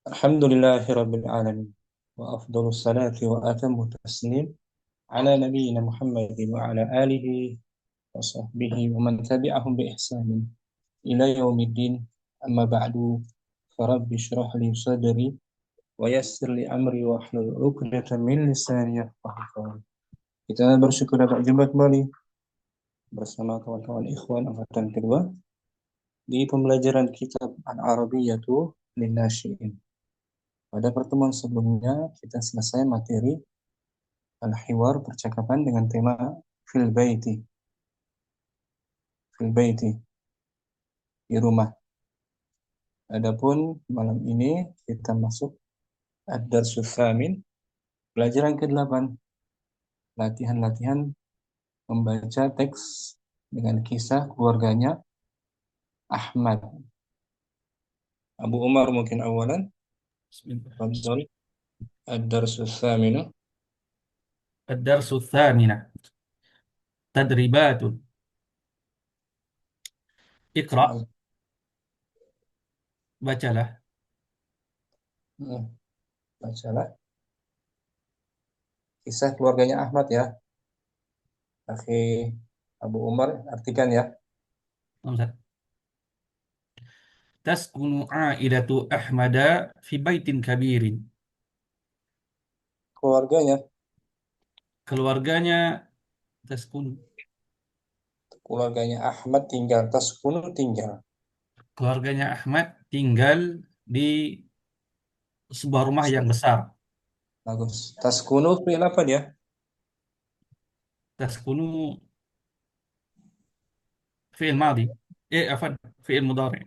الحمد لله رب العالمين، وأفضل الصلاة وأتم التسليم على نبينا محمد وعلى آله وصحبه ومن تبعهم بإحسان إلى يوم الدين. أما بعد، فرب اشرح لي صدري ويسر لي أمري واحلل عقدة من لساني يفقهوا قولي. Kita bersyukur dapat jumpa kembali bersama kawan-kawan ikhwan angkatan kedua di pembelajaran kitab Al-Arabiyyatu Lin-Nasyi'in. Pada pertemuan sebelumnya kita selesai materi al-hiwar, percakapan dengan tema fil baiti, fil baiti, di rumah. Adapun malam ini kita masuk ad-darsus tsamin, pelajaran ke-8, latihan-latihan membaca teks dengan kisah keluarganya Ahmad. Abu Umar mungkin awalan. Bismillah. Fadhal. Ad-darsus tsaminu. الدرس الثامن تدريبات. اقرأ. bacalah. Bacalah kisah keluarganya Ahmad ya. Akhi Abu Umar, artikan ya. Ustaz. تسكن عائلة أحمد في بيت كبير. Keluarganya, keluarganya taskun keluarganya Ahmad tinggal, taskunu tinggal. keluarganya Ahmad tinggal di sebuah rumah yang besar. Bagus. Taskunu fi'il apa dia? taskunu fi'il madi, afan, fi'il mudhari.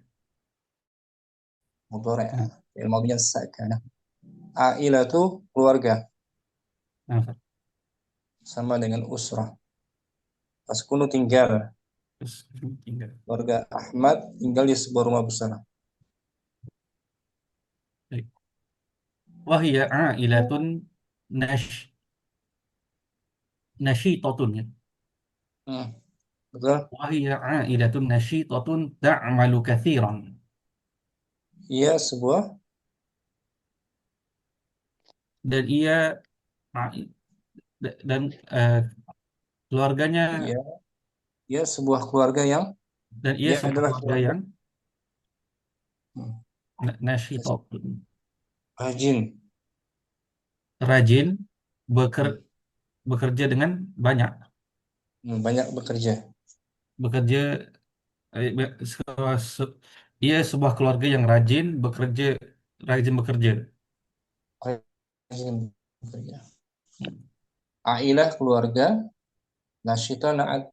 Mudhari'. Nah, Fi'il madhinya sakana. Ailatu keluarga nah, Ustaz. sama dengan usrah. Taskunu tinggal. Terus tinggal. Keluarga Ahmad tinggal di sebuah rumah besar. Baik. Wahia ailatun nash nashitatun, ya. Hmm, betul? وهي عائلة نشيطة تعمل كثيرا. Iya, sebuah. Dan ia dan keluarganya, Iya, iya sebuah keluarga yang dan ia dia sebuah adalah keluarga keluarga yang hmm, nasyitatun, rajin. rajin, Hmm, bekerja dengan banyak, banyak bekerja. bekerja, eh, be- se- se- ia sebuah keluarga yang rajin bekerja. Rajin bekerja. Ailah keluarga, nasyita naat.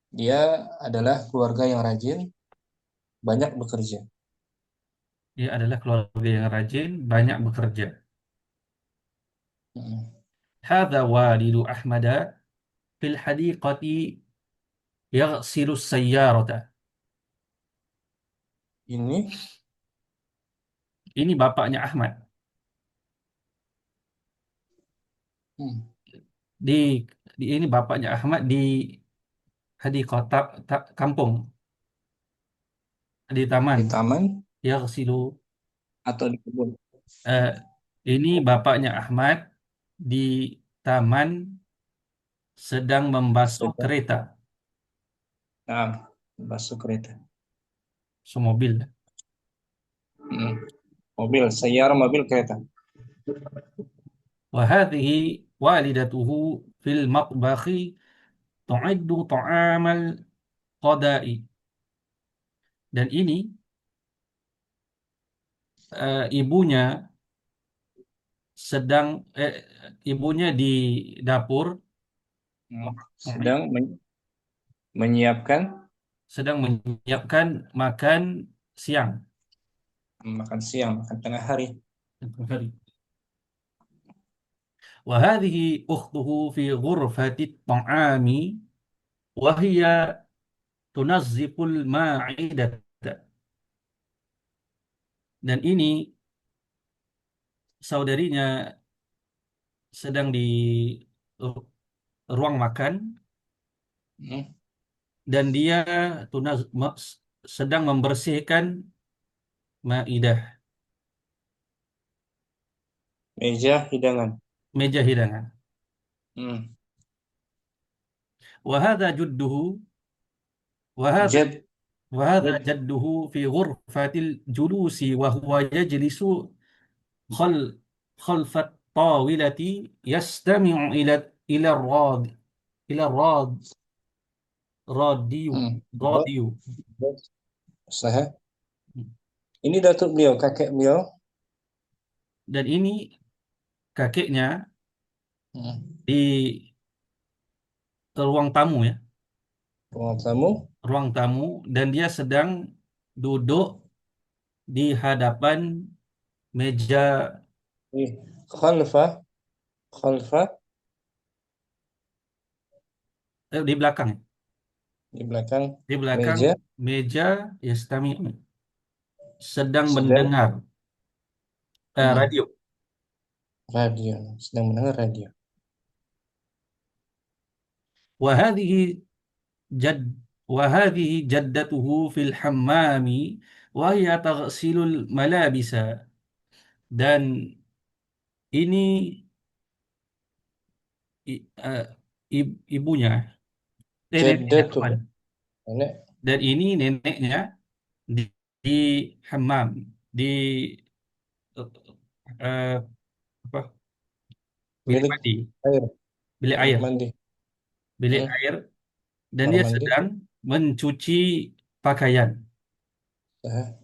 Dia adalah keluarga yang rajin, banyak bekerja. Ia adalah keluarga yang rajin, banyak bekerja. Hmm. Hadza walidu Ahmada fil hadiqati yaghsilu sayyarata. Ini Ini bapaknya Ahmad hmm, di, ini bapaknya Ahmad di kota kampung, di taman. di taman Yaghsilu, atau di kebun. eh, ini bapaknya Ahmad di taman sedang membasuh Sedang kereta, basuh kereta. so mobil. Hmm. Mobil, sayar mobil kereta. Wa hadhihi walidatuhu fil matbakhi tu'iddu ta'amal qada'i. Dan ini ibunya sedang ibunya di dapur, Hmm. Sedang menyiapkan sedang menyiapkan makan siang. makan siang, makan tengah hari. وهذه أخته في غرفة الطعام وهي تنظف المائدة. Dan ini saudarinya sedang di ruang makan, Hmm. dan dia sedang membersihkan maidah. Meja hidangan. meja hidangan. Hmm. Wahada judduhu, wahada Jad. وهذا Jad. جده في غرفة الجلوس وهو يجلس خل خلف الطاولة يستمع إلى الراديو Hmm. Oh, راديو. Sah. Ini datuk beliau, kakek beliau. Dan ini kakeknya Hmm. di ruang tamu ya, Ruang tamu. ruang tamu, dan dia sedang duduk di hadapan meja, Ih, Khalfa. Khalfa. di belakang, Di belakang di belakang meja. meja yastami, sedang Sedang. mendengar Hmm. radio. Radio. Sedang mendengar radio. وهذه جد وهذه جدته في الحمام وهي تغسل الملابس. Dan ini ibunya, neneknya Jaddatuh. Afwan. Nenek. Dan ini neneknya di, di hammam, di eh, apa, bilik Bilik mandi, air. bilik Bilik air, mandi. bilik Hmm. air, dan Kamar dia mandi. sedang mencuci pakaian. Sah.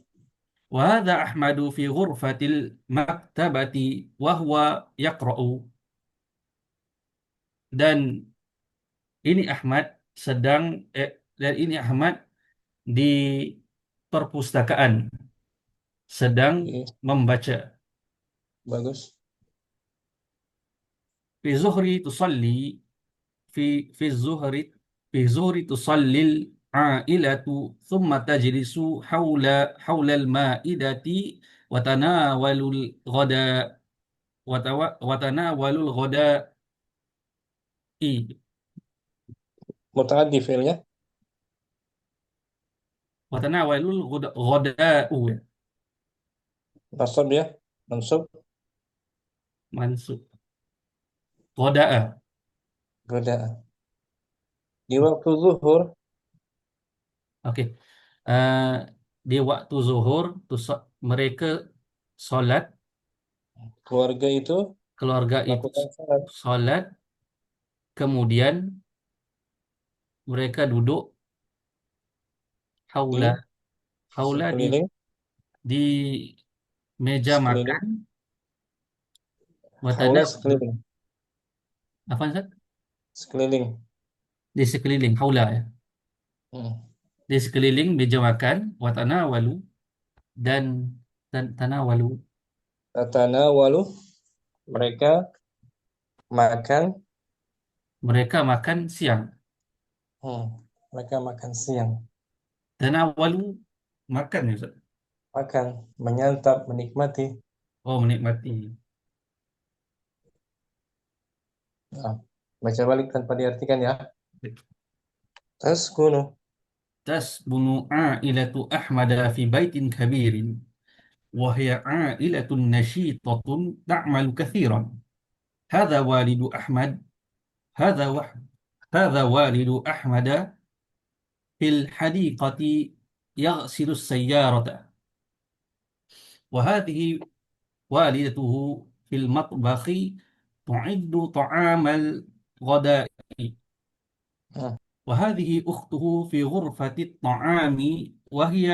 وهذا أحمد في غرفة المكتبة وهو يقرأ. Dan ini Ahmad sedang dan ini Ahmad di perpustakaan sedang Ih, membaca. bagus. في الظهر تصلي في الظهر في الظهر تصلي العائلة ثم تجلس حول المائدة وتناول الغداء وتناول الغداء. Mutaaddi fi'ilnya. وتناول الغداء Nasab ya. Mansub. منصوب غداء. Goda. Di waktu zuhur. Oke. Eh, di waktu zuhur mereka sholat, Keluarga itu keluarga itu melakukan salat sholat, kemudian mereka duduk haula di haula sekeliling. di meja Sekeliling. makan, watana Haula sekeliling. apa Ustaz? Sekeliling. Di sekeliling haula ya, Hmm. di sekeliling meja makan, watana walu, dan tanawalu, Tatanawalu. Mereka makan. mereka makan siang. Hmm. Mereka makan siang. Tanawalu makan ya Ustaz. Makan. Menyantap. Menikmati. Oh, menikmati. Nah, baca balik tanpa diartikan ya. Taskunu. تسكن عائلة أحمد في بيت كبير، وهي عائلة نشيطة تعمل كثيرا. هذا والد أحمد هذا وحد هذا والد أحمد في الحديقة يغسل السيارة، وهذه والدته في المطبخ تعد طعام الغداء، Hmm. وهذه أخته في غرفة الطعام وهي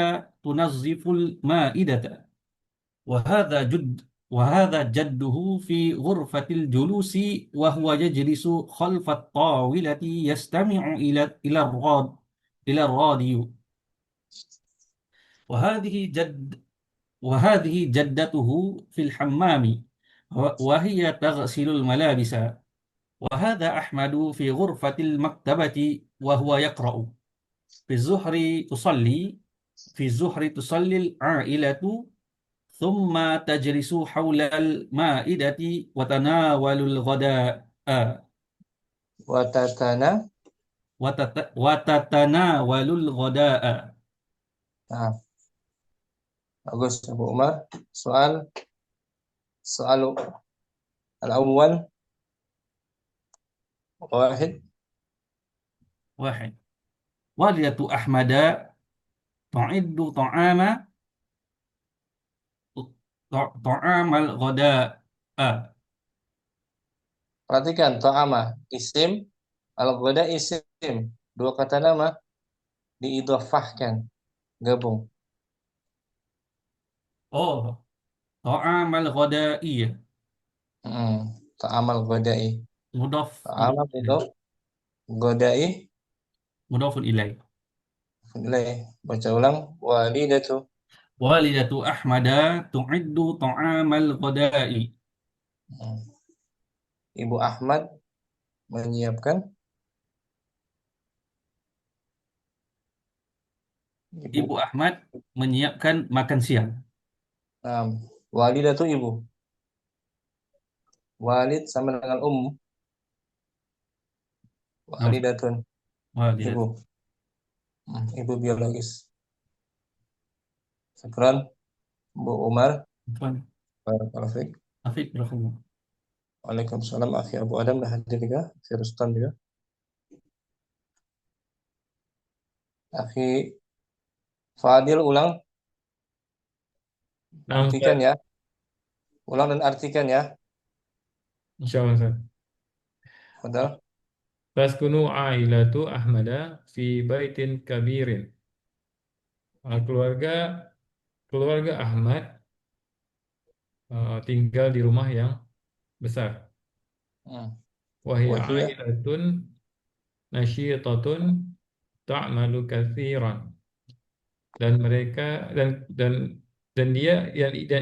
تنظف المائدة، وهذا جد وهذا جده في غرفة الجلوس وهو يجلس خلف الطاولة يستمع إلى الراديو. وهذه جد وهذه جدته في الحمام وهي تغسل الملابس. وهذا أحمد في غرفة المكتبة وهو يقرأ. في الظهر تصلي في الظهر تصلي العائلة ثم تجلس حول المائدة وتناول الغداء Watatana. وتتناول الغداء. Nah, bagus Abu Umar. Soal. Soal. الأول واحد. واحد. والدة أحمد تعد طعام الغداء. Perhatikan ta'ama isim, al-ghada isim. Dua kata nama diidhafahkan, gabung. Oh, طعام الغداء Hmm. Ta'amal ghadai. Ta'amal مضاف itu إليه. ghadai مضاف إليه. ilaih. Baca ulang. Walidatu. والدة أحمد تعد طعام الغداء. Hmm. Ibu Ahmad menyiapkan. Ibu. Ibu Ahmad menyiapkan makan siang. Nah, walidatu ibu. Walid sama dengan Nama walidatun walidat. ibu. Ibu biologis. Syukran Bu Umar. Afwan. Barakallahu fiik. Afik rahimah. Waalaikumsalam akhi Abu Adam dah hadir juga, akhi Rustam juga. Akhi Fadil ulang, Nah, artikan Ustaz. ya. Ulang dan artikan ya. Insyaallah, Ustaz. Fadal. Taskunu ailatu Ahmada fi baitin kabirin. Keluarga keluarga Ahmad tinggal di rumah yang besar. Hmm. Wahia Wahia. ailatun nasyitatun ta'malu katsiran. Dan mereka dan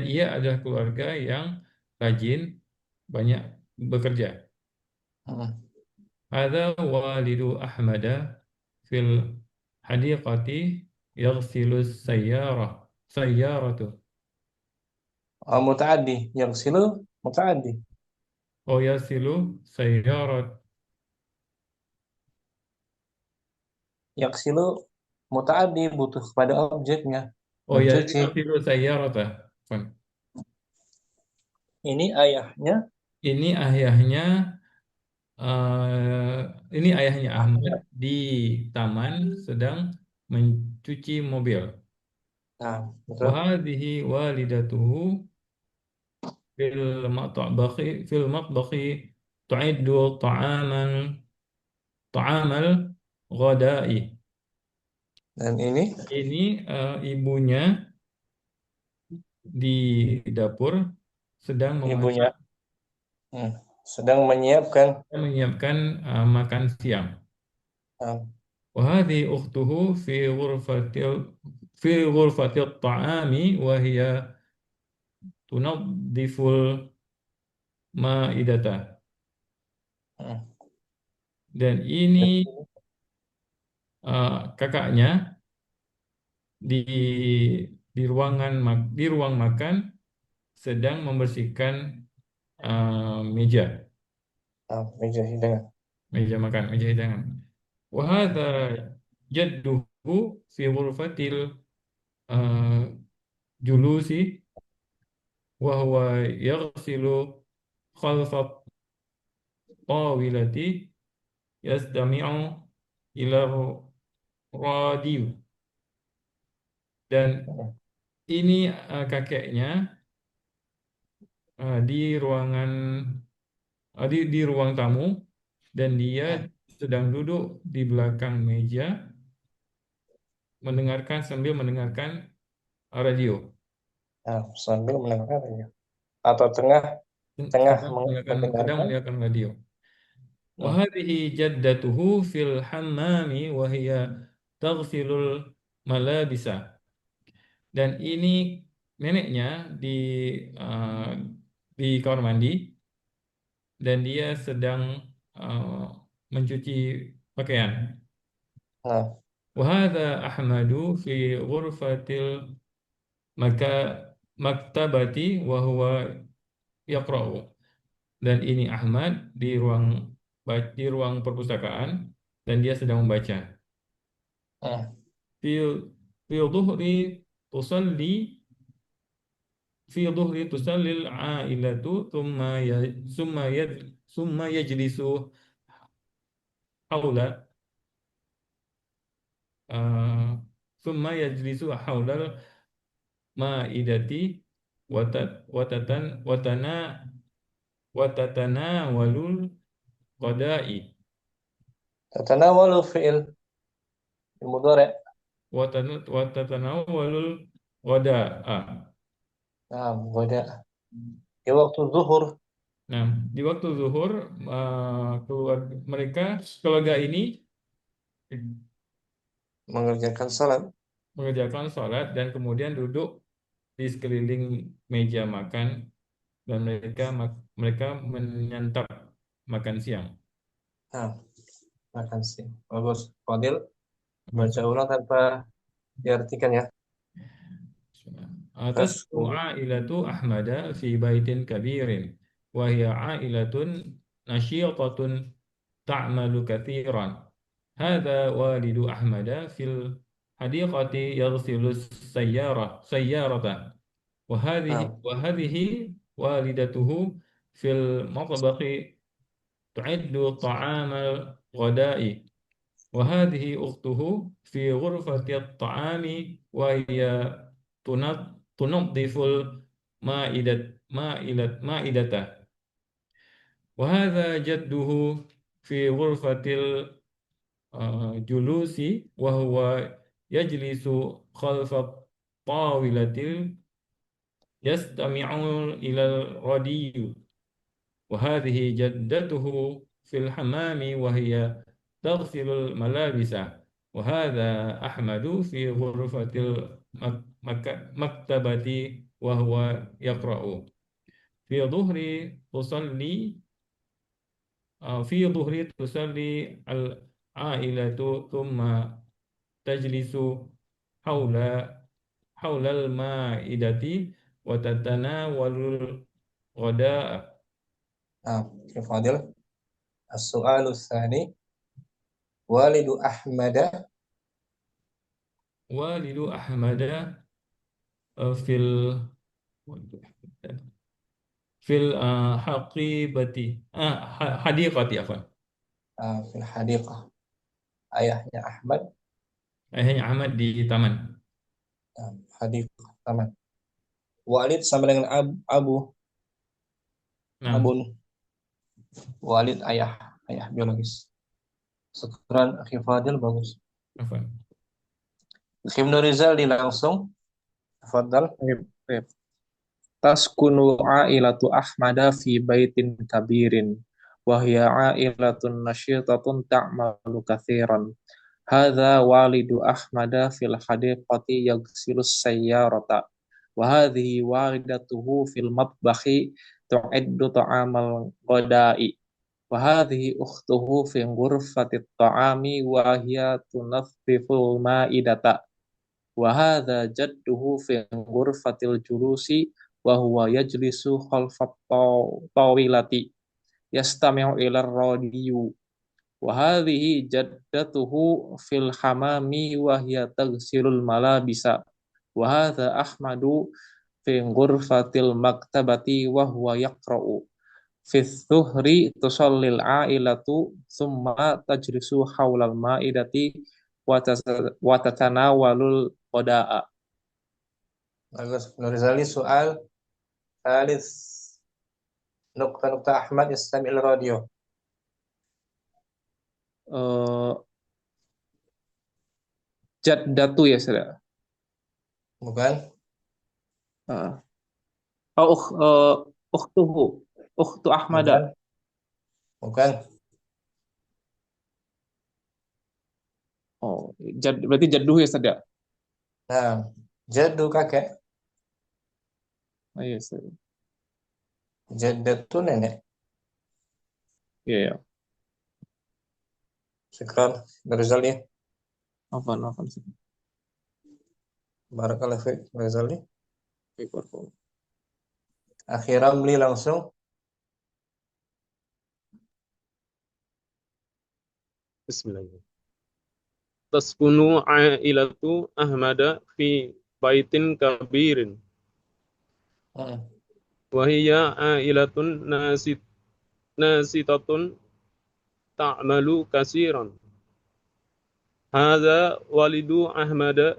ia adalah keluarga yang rajin, banyak bekerja. Hmm. Hadza walidu Ahmada fil hadiqati yaghsilu sayyaratu. Mutaaddi. Yang silu mutaaddi. Oh yasilu sayyarat. Yang silu mutaaddi butuh kepada objeknya. Oh ya, Mencuci. yasilu sayyarata. Fun. Ini ayahnya. Ini ayahnya ini ayahnya Ahmad di taman sedang mencuci mobil. Nah, Wa betul. hadhihi walidatuhu fil matbakhi tu'iddu ta'amal ghadai. Dan ini Ini ibunya di dapur sedang ibunya. memasak Hmm. Sedang menyiapkan. menyiapkan makan siang. Nah, Wa hadhihi ukhtuhu fi ghurfatil ta'ami wa hiya tunaddiful ma'idata. hmm. Dan ini kakaknya di di ruang makan sedang membersihkan meja Nah, meja hidangan. meja hidangan. Wa hadza jadduhu fi ghurfatil uh, julusi wa huwa yaghsilu khalfa tawilati yastami'u ila radio. Dan Hmm. ini kakeknya di ruangan di ruang tamu dan dia Hmm. sedang duduk di belakang meja sambil mendengarkan radio Nah, sambil mendengarkan atau tengah tengah sedang mendengarkan. mendengarkan radio. Wa Hmm. hadhihi jaddatuhu fil hammami wa hiya taghsilul malabisa. Dan ini neneknya uh, di kamar mandi dan dia sedang uh, mencuci pakaian. Nah, Wa hadza Ahmadu fi ghurfatil maka maktabati wa huwa yaqra'u. Dan ini Ahmad di ruang perpustakaan dan dia sedang membaca. hmm. Fi fi dhuhri tusalli في ظهر تصلي العائلة ثم يجلس حول آه، ثم يجلس حول المائدة وتتناول الغداء تتناول فعل المضارع. وتتناول الغداء. غداء di waktu zuhur Nah, di waktu zuhur keluarga ini mengerjakan salat. mengerjakan sholat dan kemudian duduk di sekeliling meja makan dan mereka menyantap makan siang. Nah, makan siang. Bagus. Fadil, baca Baca. ulang tanpa diartikan ya. تسكن Taskunu. عائلة أحمد في بيت كبير وهي عائلة نشيطة تعمل كثيرا. هذا والد أحمد في الحديقة يغسل سيارته Nah, وهذه والدته في المطبخ تعد طعام الغداء وهذه أخته في غرفة الطعام وهي تنظف مائدته وهذا جده في غرفة الجلوس وهو يجلس خلف الطاولة يستمع إلى الراديو وهذه جدته في الحمام وهي تغسل الملابس وهذا أحمد في غرفة المكتبة وهو يقرأ في ظهر تصلي العائلة ثم تجلس حول المائدة وتتناول الغداء. ya Fadil. As-su'alu tsani. Walidu Ahmada والد أحمد في الحقيبة حديقة عفوا. fil hadiqah. Ayahnya Ahmad, Ayahnya Ahmad di taman. hadiqah, taman. Walid sama dengan abu, Nah, abun. Walid ayah, ayah biologis. Syukran akhi Fadil, bagus. afwan. Ibnu Rizal langsung. Tafadhal. Baik. Taskunu ailatu Ahmada fi baitin kabirin wa hiya ailatun nasyitatun ta'malu katsiran. Hadza walidu Ahmada fil hadiqati yaghsilus sayyarata wa hadhihi walidatuhu fil matbahi tu'iddu ta'amal ghada'i wa hadhihi ukhtuhu fi ghurfatit ta'ami wa hiya tunaffiful ma'idata wa hadza jadduhu fi ghurfatil julusi wa huwa yajlisu khalfat tawilati yastami'u ila radiyu wa hadhihi jaddatuhu fil hamami wa hiya taghsilul malabisa wa hadza ahmadu fi ghurfatil maktabati wa huwa yaqra'u fi thuhri tusallil ailatu thumma tajlisu hawlal ma'idati wa tatanawalul qada'a. Bagus. Nurizali soal Thalith Nukta Ahmad Istamil Radio. Jaddatu ya saudara. Bukan. Ukhtuhu. Ukhtu Ahmada. Bukan. Berarti jadduhu ya saudara. Nah, jaddu kakek. Iya, saudara. Jaddatu nenek. Iya. Syukran. Rizali. Afan. Barakallahu fiik, Rizali. Akhiran beli langsung. Bismillah. Taskunu ailatu Ahmada fi baitin kabirin Hmm. Wahiyya ailatun nasitatun ta'malu kasiran. Hadza walidu Ahmad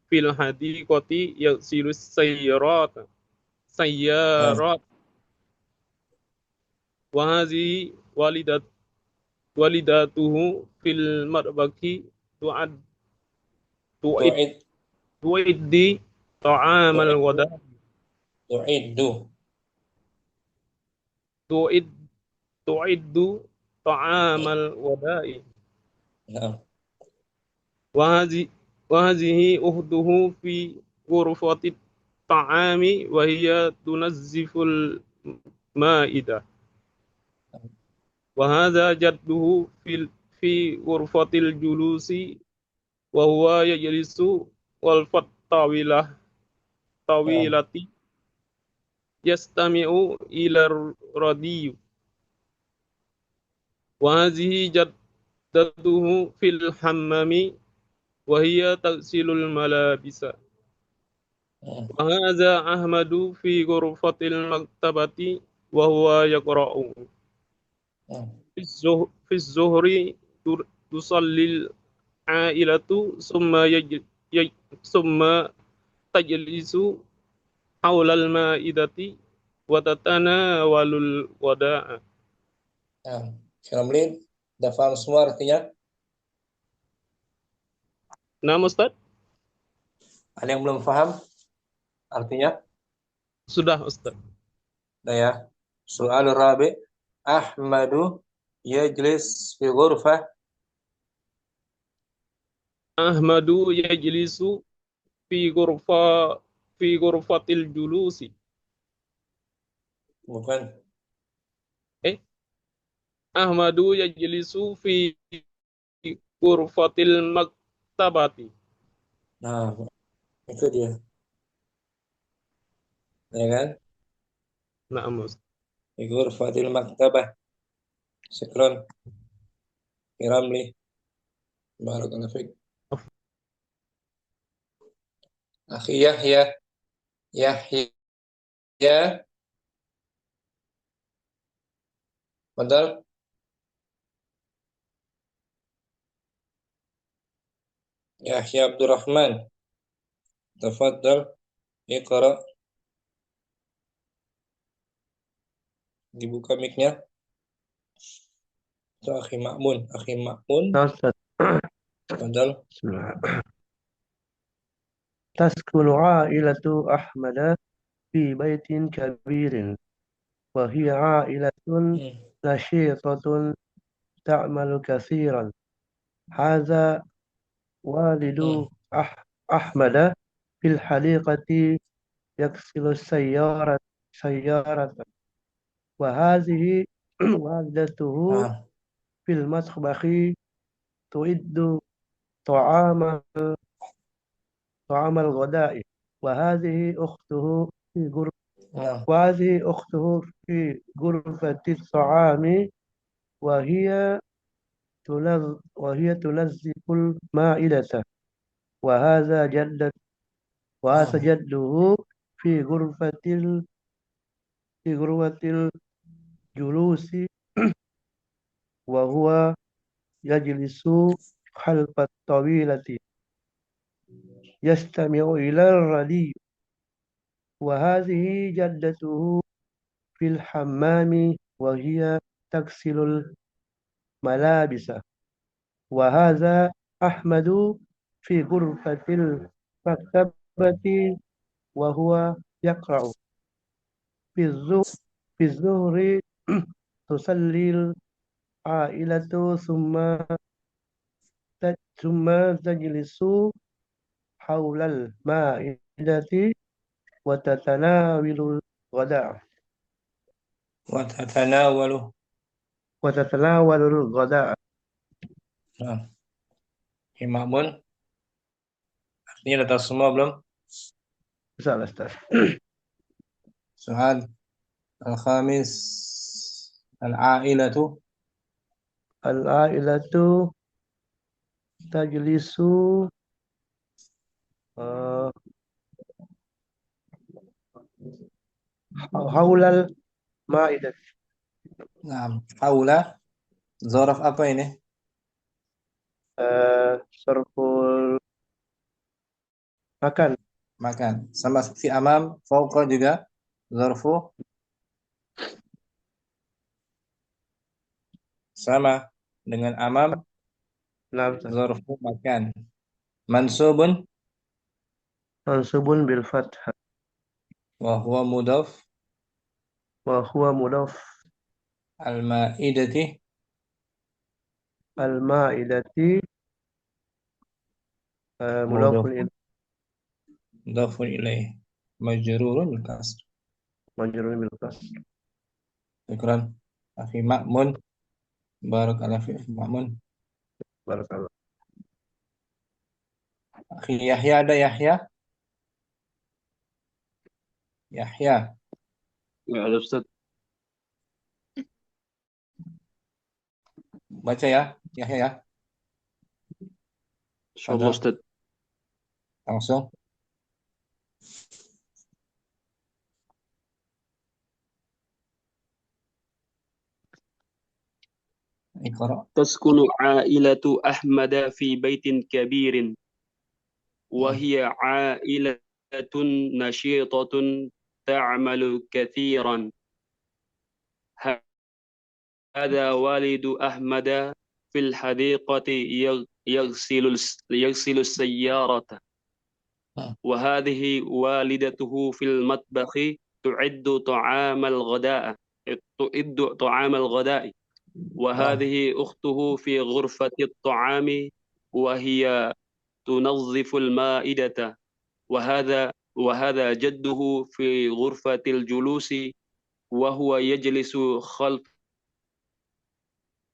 fil hadiqati yasilus Hmm. sayyarat wa hazihi walidatuhu fil marbaki tu'ad tu'id Tu'id tu'iddi ta'amal tu'iddu wada tu'iddu. tu'id tu'iddu ta'amal wada'i Nah. wa hazihi uhduhu fi ghurfati ta'ami wa hiya tunazziful ma'idah wa hadha jadduhu fi ghurfatil julusi wa huwa yajlisu wal Hmm. tawilati yastami'u ila radiyu wa hazihi jaddatuhu fil hammami wa hiya tagsilul malabisa Hmm. wa hadha Ahmadu fi ghurfatil maktabati wa huwa yaqra'u Hmm. fi zuhri tusallil ailatu summa tajlisu haulal ma'idati wa tatanawalul wada'a. Nah. Kamlin, udah paham semua artinya? Nah, Ustaz, Ada yang belum paham artinya? sudah Ustaz. Nah ya. Soal rabi. Ahmadu yajlis fi ghurfah. Ahmadu yajlisu fi ghurfa fi ghurfatil julusi. Bukan. Eh, Ahmadu yajlisu fi ghurfatil maktabati. Nah, itu dia. Ya kan? Nah, Ustaz. Fi ghurfatil maktabah. Syukran. Kiramli. Barakallahu fiik. Akhi Yahya. Yahya. Fadal. Yahya Abdurrahman. Tafadhal. Iqra. Dibuka mic-nya. Itu Akhi Ma'mun. Akhi Ma'mun. Ustaz. Fadal. Bismillah. تسكن عائلة أحمد في بيت كبير وهي عائلة Hmm. نشيطة تعمل كثيرا. هذا والد Hmm. أحمد في الحديقة يغسل سيارة وهذه والدته Ah. في المطبخ تعد طعام الغداء وهذه أخته في Nah. وهذه أخته في غرفة الطعام وهي تنظف المائدة وهذا Nah. جده في في غرفة الجلوس وهو يجلس خلف الطاولة يستمع إلى الراديو وهذه جدته في الحمام وهي تغسل الملابس وهذا أحمد في غرفة المكتبة وهو يقرأ في الظهر في الظهر تصلي العائلة ثم تجلس حول المائدة وتتناول الغداء Watatanawalu. وتتناول الغداء. Nah. Akhi Ma'mun. Artinya udah tahu semua belum? Salah, Ustaz. Soal Al-Khamis. Al-A'ilatu. العائلة تجلس haulal ma'idah. Nah, haula zaraf apa ini? Sarful makan. Makan. Sama fi amam, fauqa juga zarfu sama dengan amam, Nah, Ustaz. zarfu makan. Mansubun Mansubun bil fathah wa huwa mudaf wa huwa mudaf al-ma'idati al ma'idati mudaf mudafun ilaih mudafun ilaih majrurun bil kasr. majrurun bil kasr. Syukran. Akhi Ma'mun. Barakallahu fi Ma'mun. Barakallah. Akhi Yahya, ada Yahya? Yahya. Ya, ada Ustaz. Baca ya, Yahya ya. Insyaallah Ada Ustaz. langsung. Iqra. تسكن عائلة أحمد في بيت كبير وهي عائلة نشيطة تعمل كثيرا. هذا والد أحمد في الحديقة يغسل السيارة، وهذه والدته في المطبخ تعد طعام الغداء، وهذه أخته في غرفة الطعام وهي تنظف المائدة، وهذا جده في غرفة الجلوس وهو يجلس خلف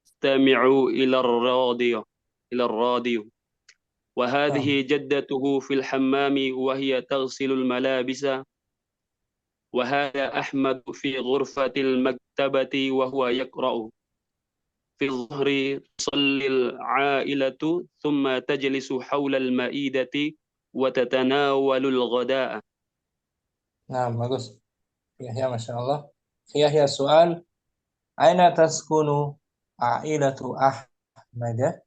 يستمع إلى الراديو، وهذه جدته في الحمام وهي تغسل الملابس، وهذا أحمد في غرفة المكتبة وهو يقرأ. في الظهر تصلي العائلة ثم تجلس حول المائدة وتتناول الغداء. Nah, bagus. Yahya, Masya Allah. Yahya, soal. Aina taskunu a'ilatu Ahmad?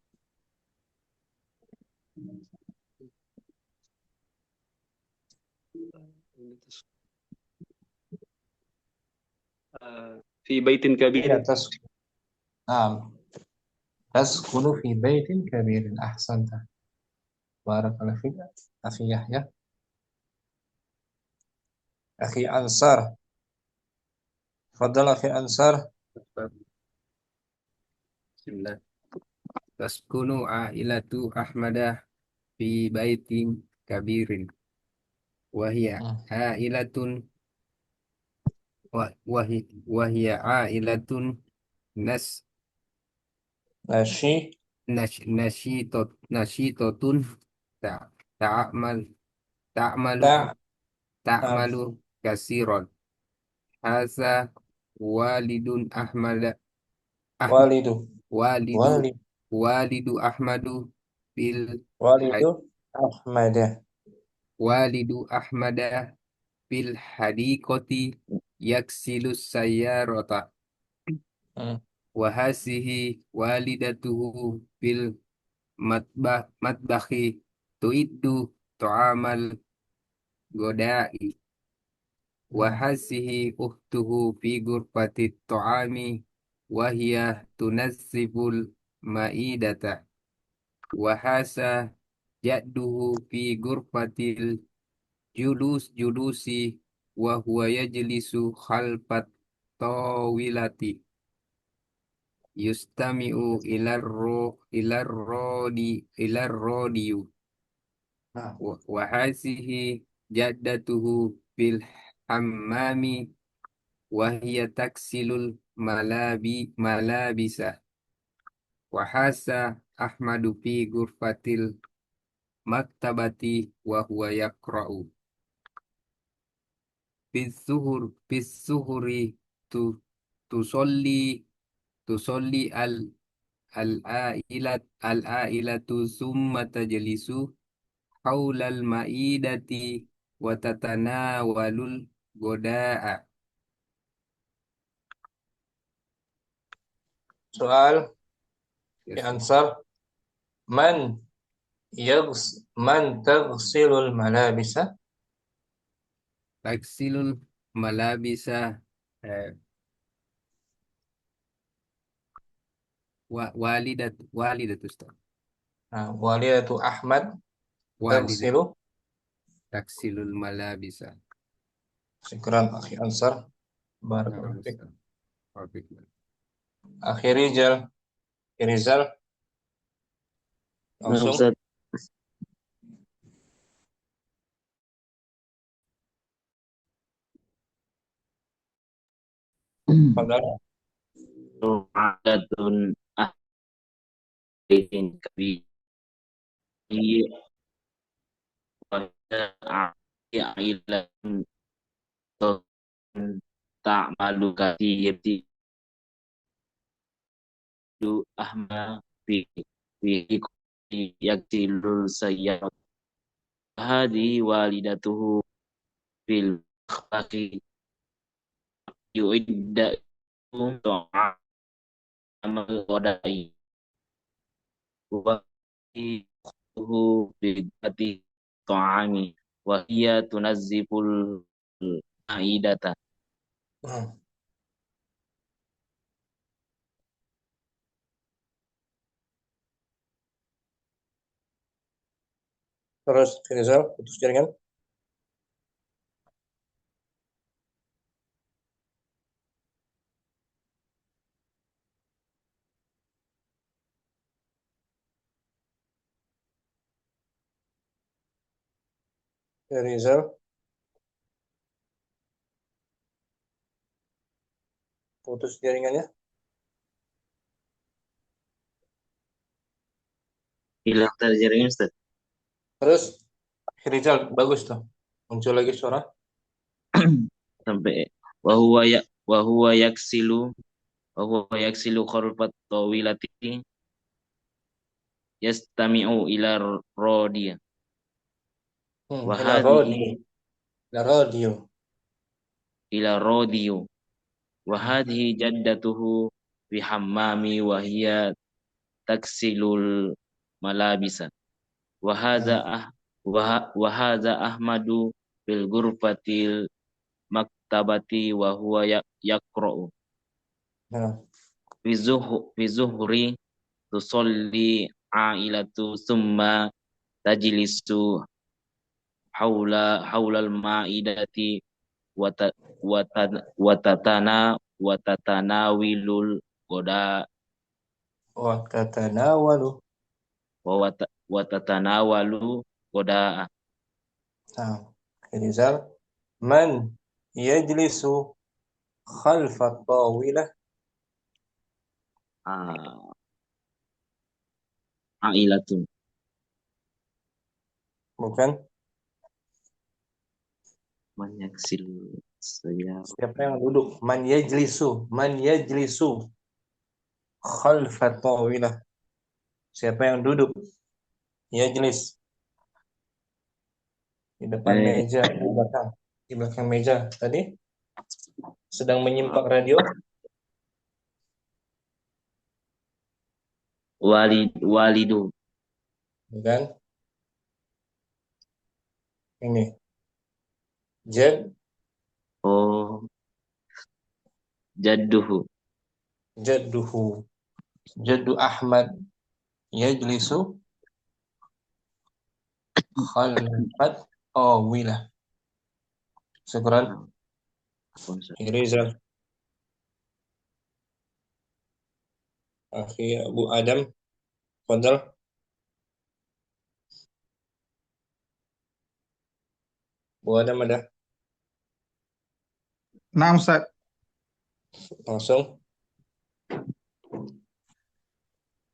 في بيت كبير. Aina taskunu. Nah, taskunu fi baitin kabirin. Ahsanta. Barakallahu fik. Akhi Yahya. Akhi Ansar. Fadal akhi Ansar. Bismillah. Taskunu ailatu Ahmadah fi baitin kabirin. Wahia ailatun wahia ailatun nas Nashi. nashitatun ta'amal ta'malu Ta. ta'malu kasiron. Haza walidun Ahmad Walidu. walidu Walid. walidu Ahmadu bil Walidu Ahmad. walidu Ahmada bil hadiqati yaksilus sayyarata wa hasihi walidatuhu bil matbahi tuiddu tu'amal godai wa hasihi uhtuhu fi gurfati tu'ami wa hiya tunazzibul ma'idata wa hasa jadduhu fi gurfatil julusi wa huwa yajlisu khalfat tawilati yustami'u ilar rodiyu wa hasihi jaddatuhu fil hammami wa hiya taksilul malabisa wa hasa Ahmadu fi gurfatil maktabati wa huwa yaqra'u Fisuhuri tusolli al-ailatu summa tajlisu haulal ma'idati wa tatanawalul goda'a Soal di Yes. answer. Man taghsilul malabisa? Taksilul malabisa eh, walidat Ustaz. Nah, walidatu Ahmad Walidat taghsilu. taksilul malabisa. Syukran akhi answer. Nah, Barakallahu fiik. Ustaz. Wafik. Akhi Rizal. Rizal Nah, langsung. Ustaz. Fadal. Adatun ahliin kabir wa ilatun ta'malu katiyati ahma fi yaktilul sayyar hadi walidatuhu fil akhlaqi yu'idda ta'amal qadai wa bidati ta'ami wa hiya tunazziful ma'idata. Hmm. Terus Rizal putus jaringan. Rizal putus jaringannya. Hilang tadi jaringan Ustaz. Terus Rizal bagus tuh. Muncul lagi suara. Sampai wa huwa yaksilu kharfat tawilati yastami'u ila rodiya wa Ila hadhihi radio. Ila radio. ila rodiyo wa hadhihi jaddatuhu fi hammami wa hiya taksilul malabisa wa hadza ahmadu bil ghurfatil maktabati wa huwa yaqra'u Nah, fi zuhri tusalli ailatu summa tajlisu haulal ma'idati wa tatanawilul goda wa tatanawalu. wa tatanawalu goda. Nah, Rizal man yajlisu khalfa tawilah. Ailatun Bukan. menyaksil saya Siapa yang duduk? Man yajlisu. Man yajlisu khalfa tawilah. Siapa yang duduk? Yajlis. Di depan meja, di belakang. Di belakang meja tadi. Sedang menyimak radio. walidu Bukan. Ini. oh jadduhu Jadduhu. Jaddu Ahmad yajlisu khalfat tawilah. Syukran. Rizal. Akhi Abu Adam. Fadal. Abu Adam ada. Nah, Ustaz. Langsung.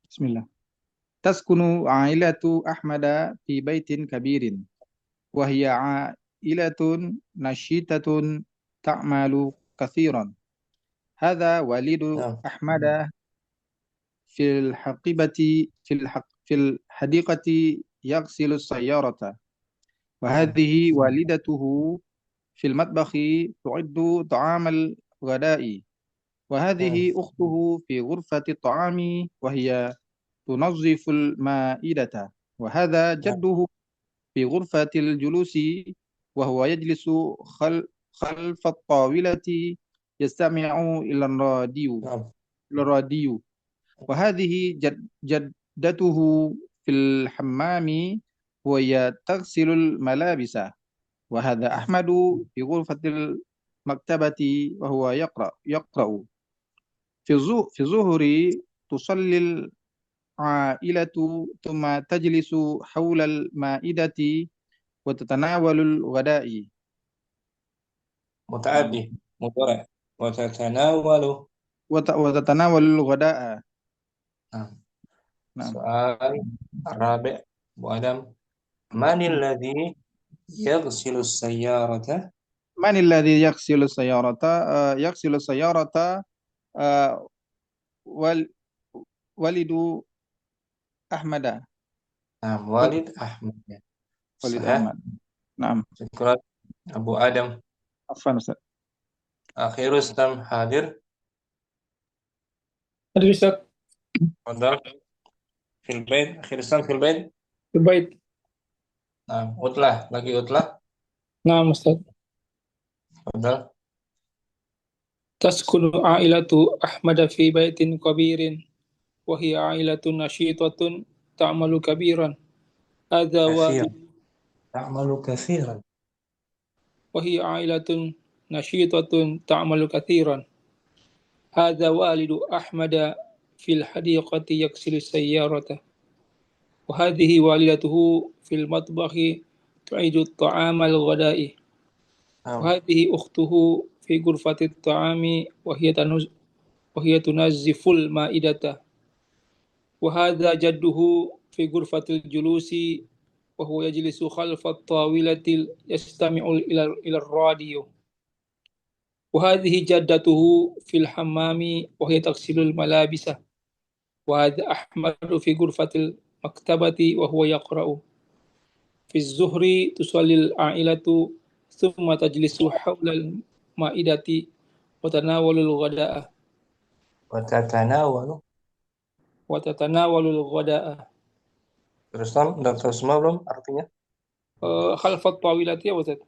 Bismillah. Taskunu ailatu Ahmada fi baitin kabirin. Wahia ailatun nashitatun ta'malu kathiran. Hadha walidu Nah. Ahmada fil haqibati fil hadiqati yaghsilu sayyarata. وهذه والدته في المطبخ تعد طعام الغداء وهذه أخته في غرفة الطعام وهي تنظف المائدة، وهذا جده في غرفة الجلوس وهو يجلس خلف الطاولة يستمع إلى الراديو. وهذه جدته في الحمام وهي تغسل الملابس. وهذا أحمد في غرفة المكتبة وهو يقرأ. في الظهر تصلي العائلة ثم تجلس حول المائدة وتتناول الغداء. متعدي مضارع وتتناول الغداء. نعم. نعم. سؤال الرابع أبو آدم، من الذي يغسل السيارة؟ من الذي يغسل السيارة؟ يغسل السيارة والد أحمد. نعم، والد أحمد. والد صحيح. أحمد. نعم. شكرا أبو آدم. عفوا أستاذ. أخي رستم حاضر. حاضر أستاذ. تفضل. في البيت أخي رستم في البيت. في البيت. نعم. أطلع lagi أطلع. نعم أستاذ. تفضل. تسكن عائلة أحمد في بيت كبير وهي عائلة نشيطة تعمل كبيرا. هذا كثيرا. تعمل كثيرا. وهي عائلة نشيطة تعمل كثيرا. هذا والد أحمد في الحديقة يغسل السيارة. وهذه والدته في المطبخ تعيد الطعام الغداء. وهذه أخته في غرفة الطعام وهي تنظف المائدة. وهذا جده في غرفة الجلوس وهو يجلس خلف الطاولة يستمع إلى الراديو. وهذه جدته في الحمام وهي تغسل الملابس. وهذا أحمد في غرفة المكتبة وهو يقرأ. في الظهر تصلي العائلة ثم تجلس حول المائدة وتتناول الغداء. Terus Tom, udah tahu semua belum artinya? خلف الطاولة يا وزد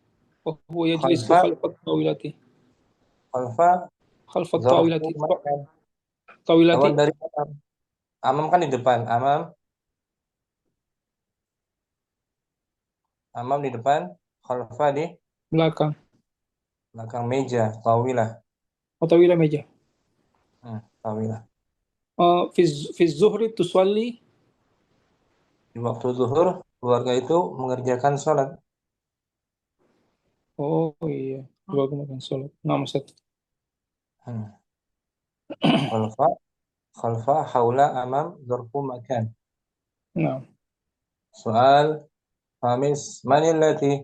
وهو يجلس خلف الطاولة. خلف الطاولة. طاولة. Lawan dari amam kan di depan. Amam di depan, khalfa di belakang meja, tawilah. طاولة meja. Tawilah. في الظهر تصلي. Di waktu zuhur keluarga itu mengerjakan sholat. Oh iya, keluarga makan sholat. Nama satu. Khalfa haula amam zarfu makan. Nah. Soal Hamis, manillati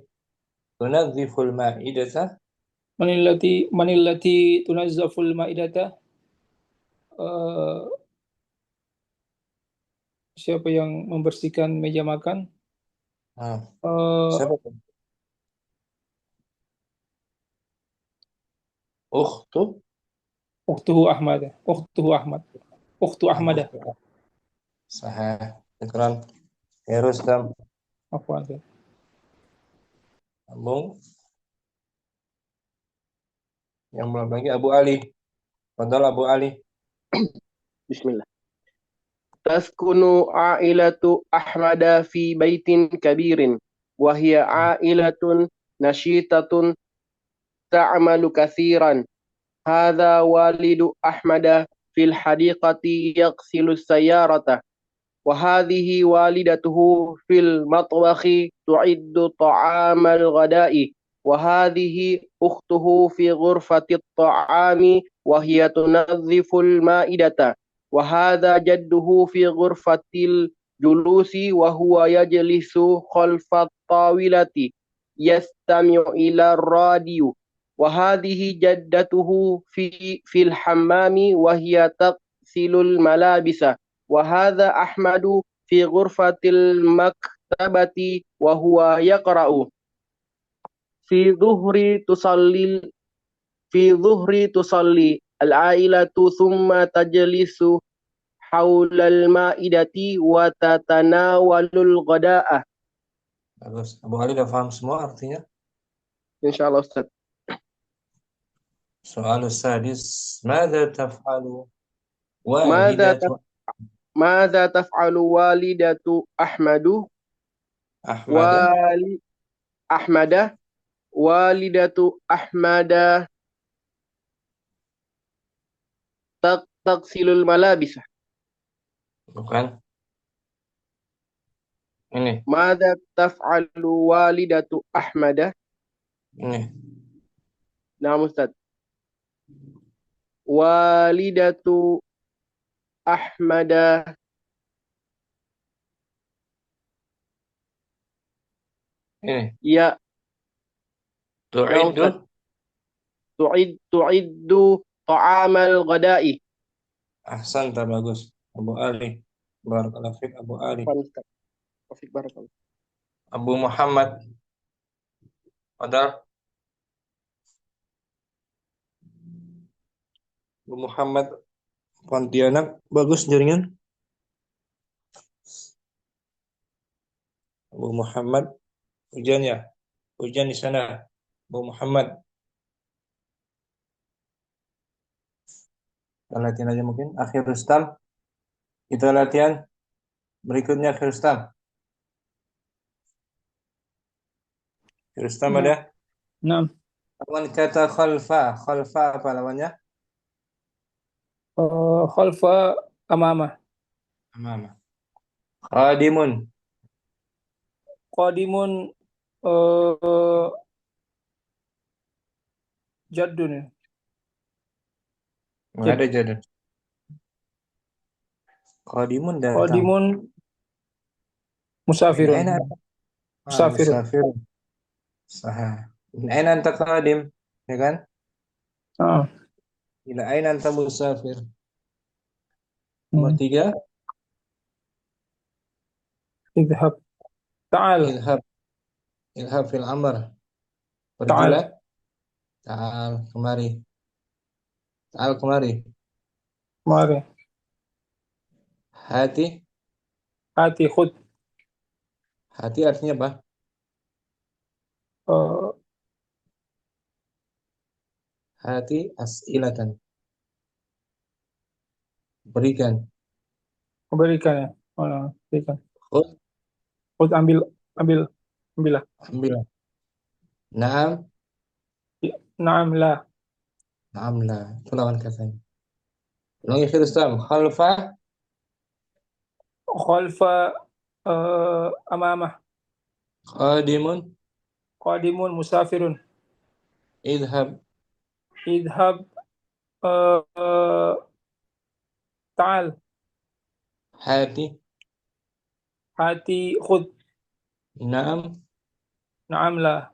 tunazziful ma'idata? Manillati tunazzaful ma'idata? Siapa yang membersihkan meja makan? Siapa itu? Ukhtu Ahmad. Sahih. Syukran. Ya Rustam. Apa ada? Sambung. Yang belum lagi Abu Ali. Fadhal Abu Ali. Bismillah. Taskunu ailatu Ahmada fi baitin kabirin wa hiya ailatun nashitatun ta'malu kathiran. Hadha walidu Ahmada fil hadiqati yaghsilu sayyarata. Wa hadhihi walidatuhu fil matbakhi tu'iddu ta'amal ghada'i. Wa hadhihi ukhtuhu fi ghurfati at-ta'ami wa hiya tunazziful ma'idata. وهذا جده في غرفة الجلوس وهو يجلس خلف الطاولة يستمع إلى الراديو. وهذه جدته في الحمام وهي تغسل الملابس. وهذا أحمد في غرفة المكتبة وهو يقرأ. في ظهر تصلي al-ailatu thumma tajlisu haulal ma'idati wa tatanawalul ghada'ah. Bagus. Abu Ali udah paham semua artinya. Insyaallah Ustaz. Soal sadis, ماذا تفعل Madza والدة Madza taf'alu walidatu أحمد wali Ahmada walidatu Ahmada tagsilul malabisa. bukan ini Madza taf'alu walidatu Ahmada. ini Nah, Ustaz. Walidatu Ahmada ini ya tu'iddu tu'iddu ta'amal ghada'i. ahsanta bagus Abu Ali barakallahu fik Abu Ali. Taufik barakallah. Abu Muhammad ada Abu Muhammad Pontianak bagus jaringan. Abu Muhammad hujan ya, hujan di sana. Abu Muhammad kita latihan aja mungkin. Akhir Rustam kita latihan berikutnya. Akhir Rustam. Akhir Rustam Nah. ada Naam. lawan kata khalfa. Khalfa apa lawannya? Khalfa amama. Amama. Khadimun. Qadimun jaddun. Nggak ada jadun. Khadimun datang. Qadimun musafirun. Min aina Musafirun. musafirun. Sah. Min aina anta qadim, ya kan? Ah. Ila aina anta musafir. Nomor 3, Idhab. Ta'al. ilhab. Ilhab fil amr. Ta'al. Pergilah. Ta'al kemari. Ta'al kemari. Mari. Hati. Hati khud. Hati artinya apa? Hati as'ilatan. Berikan. Berikan ya. Berikan. Khud. Khud ambillah. Ambil. Naam. Naam la. Naam la. Itu lawan katanya. Ulangi Firstam. Khalfa. Khalfa amamah. Qadimun. Qadimun musafirun. Idhab. Idhab. Ta'al. Hati. Hati khud. Naam. Naam la.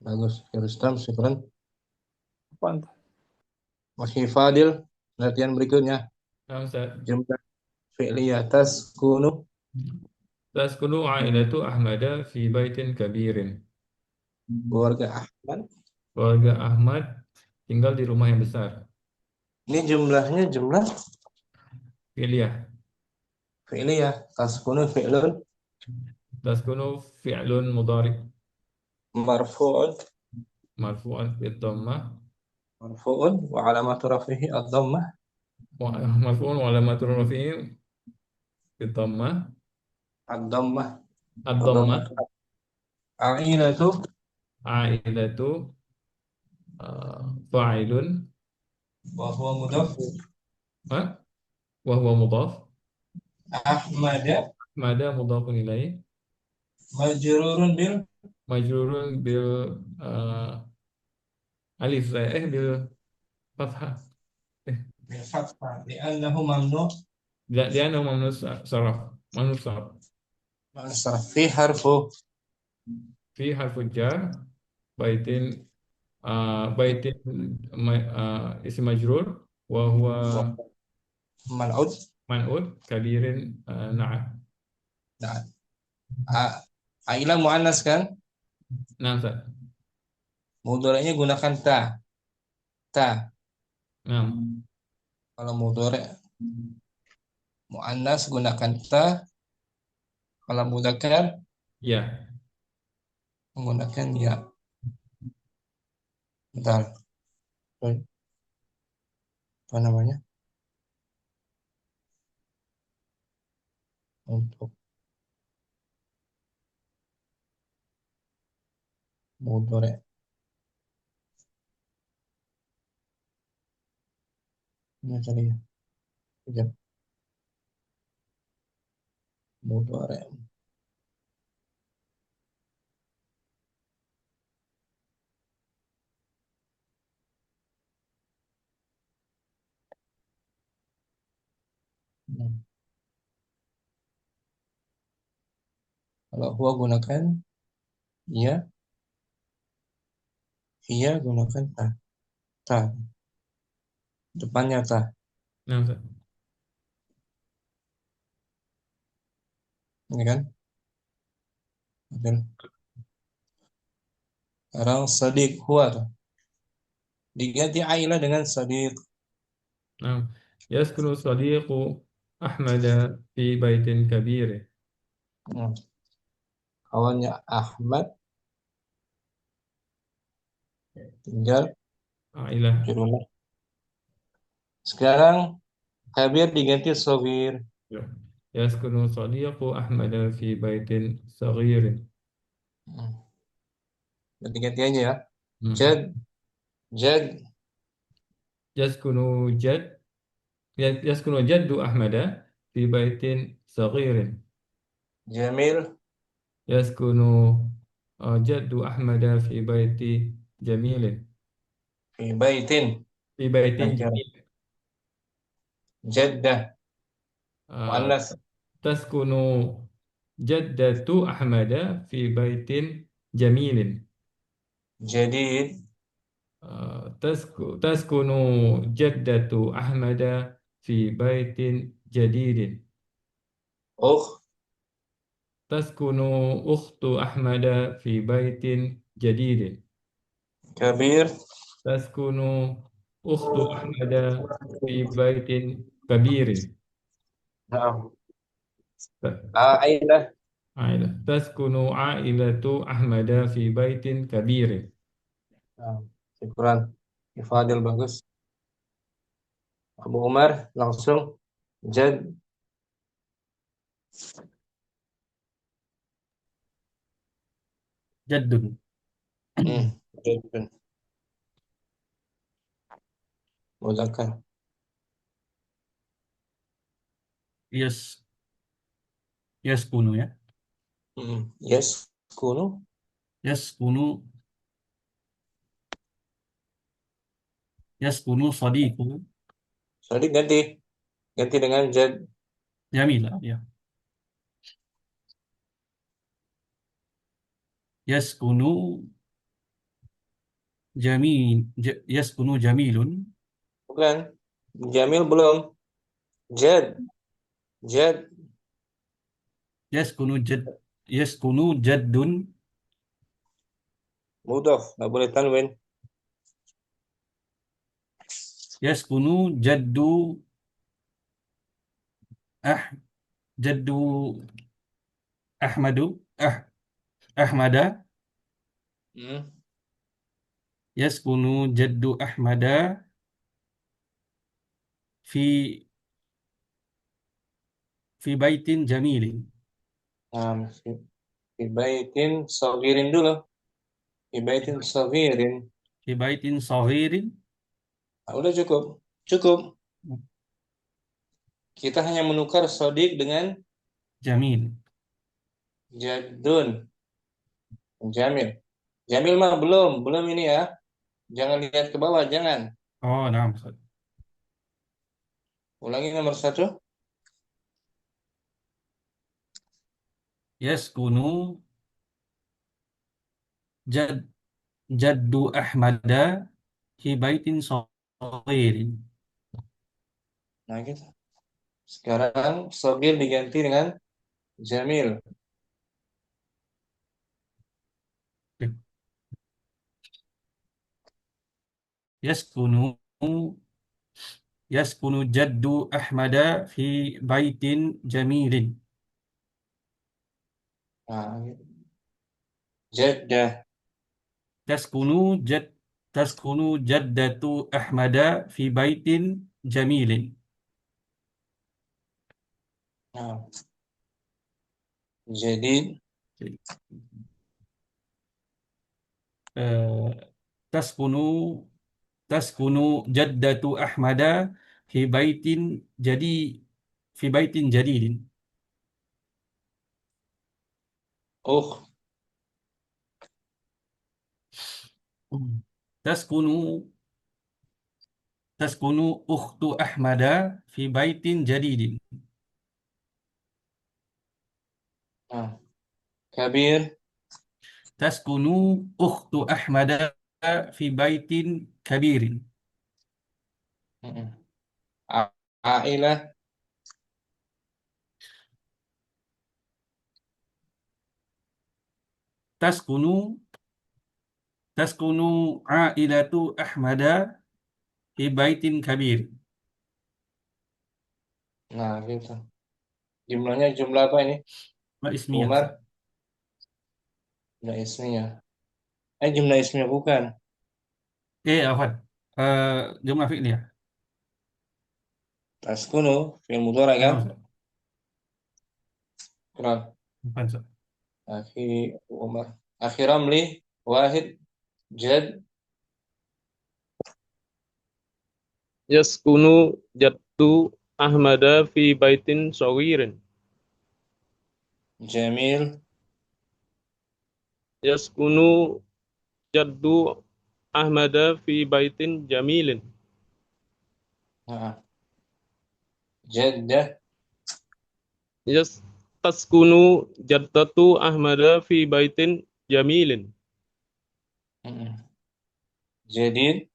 Bagus. Firstam. Syukran. Apa? Masih Fadil. Latihan berikutnya. Nah, Ustaz. Jumlah fi'liyah taskunu. Taskunu ailatu Ahmada fi baitin kabirin. Keluarga Ahmad. Keluarga Ahmad tinggal di rumah yang besar. Ini jumlahnya jumlah Fi'liyah. fi'liyah. Taskunu fi'lun Taskunu fi'lun mudhari marfu'un marfu'an bid dhammah marfu'un wa alamatu rafihi ad-dhammah. marfu'un wa alamatu rafi'i bid dhammah Ad-dhammah. ad-dhammah. A'ilatu Ailatu fa'ilun wa huwa mudhaf. wa huwa mudhaf. Ahmada Mada mudhafun ilaih. majrurun bil Majrurun bil alif bil fathah. bil fathah li'annahu mamnu' Li'annahu mamnu' sarf. Mamnu' sarf. ma'asraf fi harfu Fi harfu jar baitin isim majrur wa huwa mal'ud. man'ud kabirin na'at. Nah, Ailah muannas kan? Nah, Ustaz. Mudhari'nya gunakan ta. Ta. Nah, Kalau mudhari' muannas gunakan ta, kalau mudzakkar ya. menggunakan ya. Bentar. Apa namanya? Untuk mudhari'. Ini tadi ya. Sekejap. Mudhari'. Hmm. Kalau huwa gunakan ya, iya gunakan ta. Ta. Depannya ta. Nah, Ustaz. Ini kan? Betul. Sekarang sadiq huwa tuh. Diganti ailah dengan sadiq. Nah, yaskunu sadiqu Ahmada fi baitin kabir. Hmm. Kawannya Ahmad tinggal Ailah. di rumah. Sekarang kabir diganti sogir. Ya. Yaskunu sadiqu Ahmada fi baitin saghir. Hmm. Ganti-ganti aja ya. Hmm. Jad, jad, Yaskunu jad yaskunu jaddu Ahmada fi baitin saghirin. jamil, Yaskunu jaddu Ahmada fi baiti jamilin. fi baitin. Fi baitin Nakira. jamil. Jaddah, Uh, muannas. taskunu jaddatu Ahmada fi baitin jamilin. Jadid, Taskunu jaddatu Ahmada fi baitin jadidin. ukh, Taskunu ukhtu Ahmada fi baitin jadidin. kabir, Taskunu ukhtu Ahmada fi baitin kabirin. naam. Ailah, Ailah. Taskunu ailatu Ahmada fi baitin kabirin. naam. Syukran. Ifadil bagus. Abu Umar langsung jad, Jaddun. jadun, muzakkar. Yes, yes kunu ya. Yes, kunu, Yes kunu, yes kunu sadiqu sorry ganti dengan jad. jamila ya. Yes kunu yes kunu jamilun. Bukan, jamil belum. Jad, jad, Yes kunu jaddun. mudhaf, nggak boleh tanwin. Yes kunu ah jaddu Ahmadu Ahmada. Hmm. Yes kunu jaddu Ahmada fi baitin jamilin. Nah, fi baitin sagirin dulu. Fi baitin sagirin. Fi baitin saghirin. Nah, udah cukup. Cukup. Kita hanya menukar sodik dengan Jamil. jadun. Jamil. Jamil mah belum ini ya. Jangan lihat ke bawah, jangan. Oh, nah. Ulangi nomor 1. Yes kunu jaddu Ahmada fi baitin saghirin. Nah, gitu. Sekarang sogir diganti dengan jamil. Yes kunu Yaskunu jaddu Ahmada fi baitin jamilin. Nah, Jeddah. Taskunu jaddatu Ahmada fi baitin jamilin. Nah, Jadid. Eh, taskunu jaddatu Ahmada fi baitin jadidin. Ukh. Taskunu ukhtu Ahmada fi baitin jadidin. Nah, Kabir. Taskunu ukhtu Ahmada fi baitin kabirin. Ailah. Taskunu ailatu Ahmada fi baitin kabir. Nah, gitu. Jumlahnya jumlah apa ini? Ismiyah. Umar. Jumlah ismiyah. Jumlah ismiyah bukan. Afwan. Jumlah fi'liyah. Taskunu fi'il mudhari kan? Nah, Kurang. bukan, Ustaz. Akhi Umar. Akhi Ramli. Wahid. Jad. Yaskunu jaddu Ahmada fi baitin saghirin. Jamil. Yaskunu jaddu Ahmada fi baitin jamilin. Nah. Jeddah. Taskunu jaddatu Ahmada fi baitin jamilin. Jadid.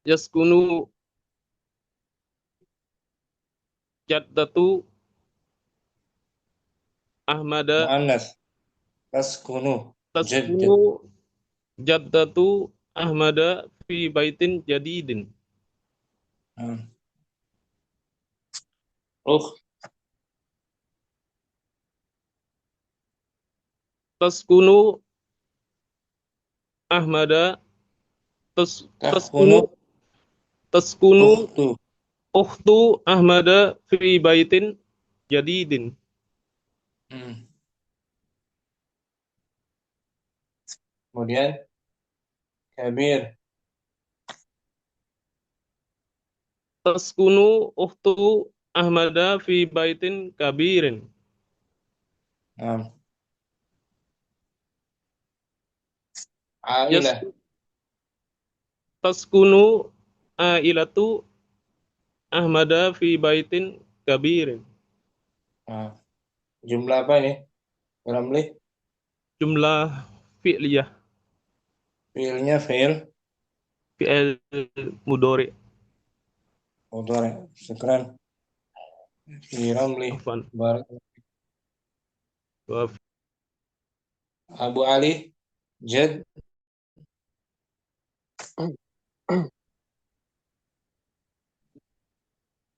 Yaskunu jaddatu Ahmada Muannas. Taskunu. Jadd. taskunu jaddatu Ahmada fi baitin jadidin. Ukh. Taskunu Ahmada Taskunu. taskunu Ukhtu. ukhtu Ahmada fi baitin jadidin. Kemudian Kabir. Taskunu ukhtu Ahmada fi baitin kabirin. Nah. Ailah. Taskunu ailatu Ahmada fi baitin kabirin. Nah. Jumlah apa ini? Ramli. Jumlah fi'liyah, Fi'ilnya fi'il fi'il mudhari. mudhari. Syukran. Fi Ramli. Afwan. Abu Ali. Jad.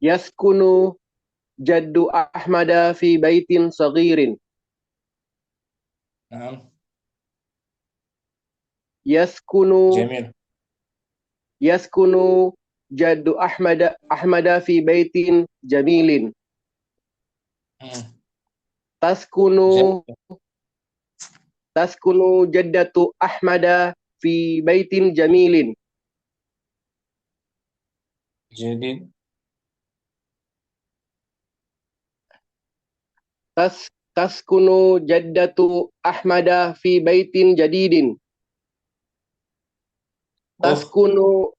Yaskunu jaddu Ahmada fi baitin saghirin. Nah. Yaskunu Jamil. jaddu Ahmada fi baitin jamilin. Taskunu jaddatu Ahmada fi baitin jamilin. Jadid. Taskunu jaddatu Ahmada fi baitin jadidin. Taskunu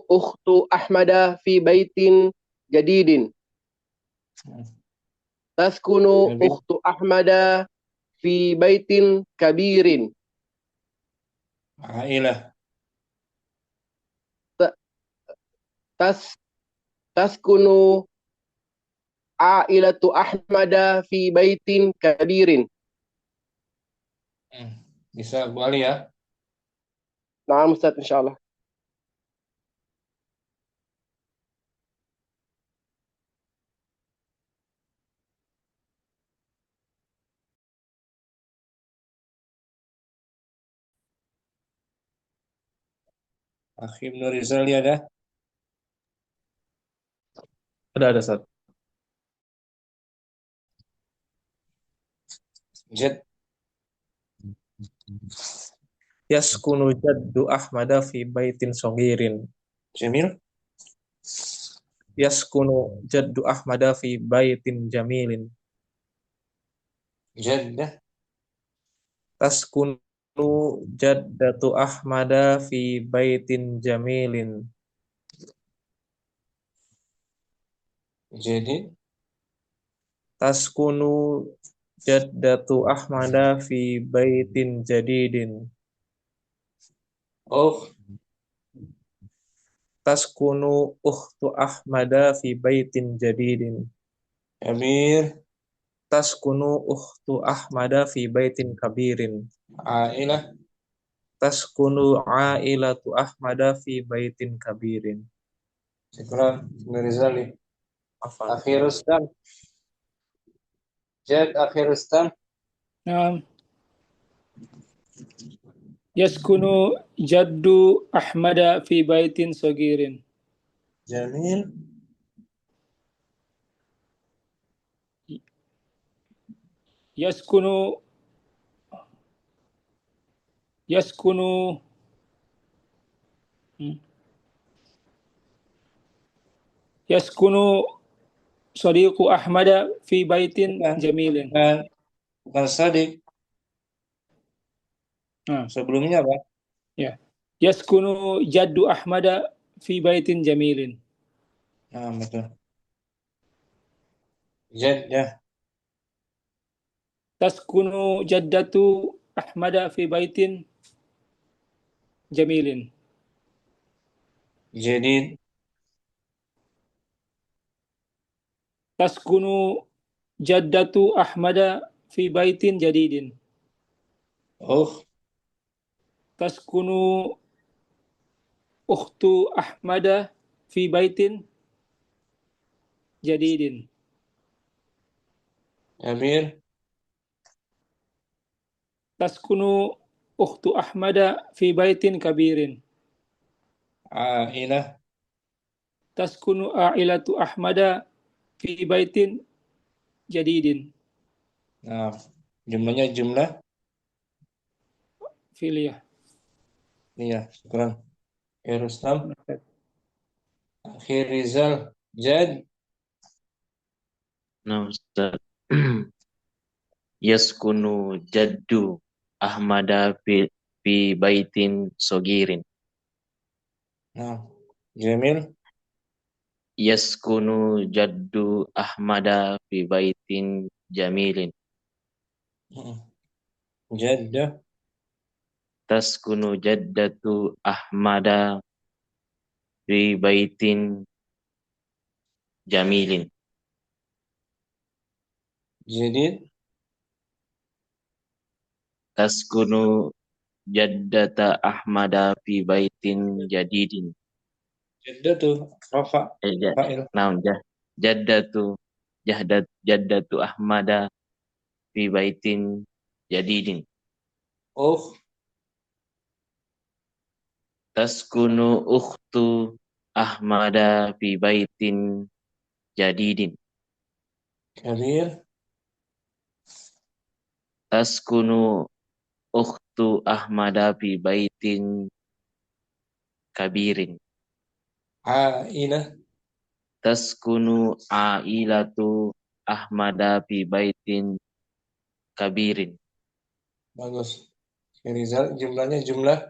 ukhtu Ahmada fi baitin jadidin. Taskunu ukhtu Ahmada fi baitin kabirin. Ailah. Taskunu ailatu Ahmada fi baitin kabirin. Bisa Abu Ali ya. Nah, Ustaz, insyaallah. Akhi Ibnu Rizal ada? Ada Ustaz. Jad. Yaskunu jaddu Ahmada fi baitin saghirin. Jamil. Yaskunu jaddu Ahmada fi baitin jamilin. Jaddah. Taskunu jaddatu Ahmada fi baitin jamilin. Jadid. Taskunu jaddatu Ahmada fi baitin jadidin. Oh. Taskunu ukhtu Ahmada fi baitin jadidin. Kabir. Taskunu ukhtu Ahmada fi baitin kabirin. Ailah. Taskunu ailatu Ahmada fi baitin kabirin. Syukran Ibnu Rizal. Afan. Akhi Rustam. Jad Akhi Rustam. Naam. Yaskunu jaddu Ahmada fi baitin sagirin. Jamil. Yaskunu yaskunu sadiqu Ahmada fi baitin jamilin. Bukan Sadiq. Sebelumnya apa? Ya. Yaskunu jaddu Ahmada fi baitin jamilin. Nah, betul. Jaddah. Taskunu jaddatu Ahmada fi baitin jamilin. Jadid. Taskunu jaddatu Ahmada fi baitin jadidin. Oh. Taskunu ukhtu Ahmada fi baitin jadidin. Kabir. Taskunu ukhtu Ahmada fi baitin kabirin. Ailah. Taskunu ailatu Ahmada fi baitin jadidin. Nah, jumlahnya jumlah Filiyah. iya, syukran. Akhi Rustam. Akhi Rizal. Jad. Nah, Ustaz. Yaskunu jaddu Ahmada fi baitin sogirin. Nah, Jamil. Yaskunu jaddu Ahmada fi baitin jamilin. Jaddah. Taskunu jaddatu Ahmada fi baitin jamilin. Jadid. Taskunu jaddata Ahmada fi baitin jadidin. Jaddah tuh rafa. Fa'il. Jaddatu Ahmada fi baitin jadidin. Oh. Taskunu ukhtu Ahmada fi baitin jadidin. Kabir. Taskunu ukhtu Ahmada fi baitin kabirin. Ailah. Taskunu ailatu Ahmada fi baitin kabirin. Bagus. Rizal, jumlahnya jumlah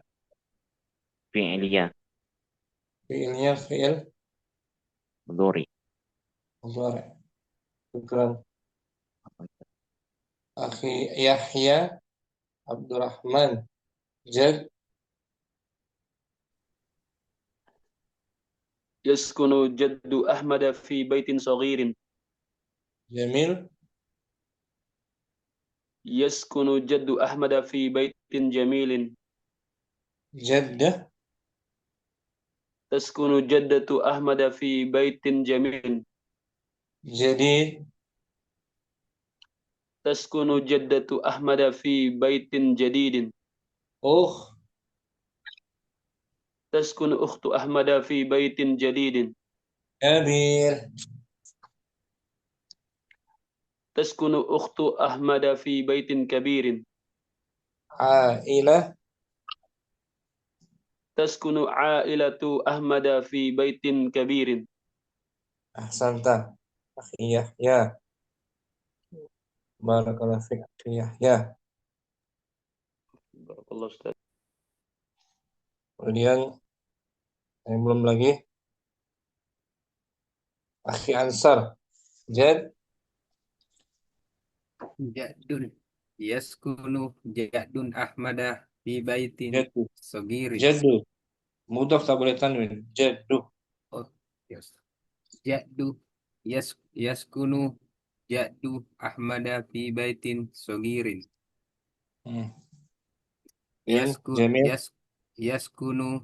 Fi'liyah. fiilnya fiil Mudhari. mudhari. Syukran. Akhi Yahya Abdurrahman. Jad. Yaskunu jaddu Ahmada fi baitin saghirin. Jamil. Yaskunu jaddu Ahmada fi baitin jamilin. جدة تسكن جدة أحمد في بيت جميل. جديد تسكن جدة أحمد في بيت جديد. أخ تسكن أخت أحمد في بيت جديد. كبير تسكن أخت أحمد في بيت كبير. عائلة تسكن عائلة أحمد في بيت كبير. أحسنت أخي يحيى بارك الله فيك أخي يحيى. بارك الله أستاذ. Kemudian yang belum lagi Akhi Ansar Jad Ja'dun yaskunu Ja'dun Ahmada fi baitin Jaddu sagirin. Jaddu mudhaf tak boleh tanwin Jaddu Oh, yes. Ja'du yaskunu Ja'du Ahmada fi baitin sagirin. Kemudian Jamil Yaskunu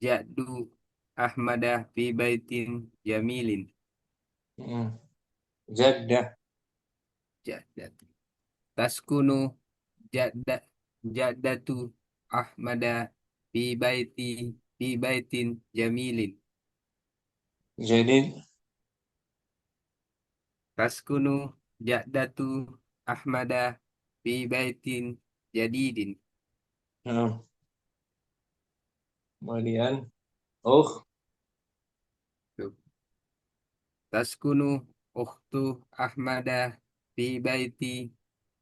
Ja'du Ahmada fi baitin jamilin. Jaddah Ja'dat. Taskunu Ja'datu Ahmada fi baitin jamilin. Jadid Taskunu Ja'datu Ahmada fi baitin jadidin. Kemudian Ukh Taskunu Ukhtu Ahmada fi baiti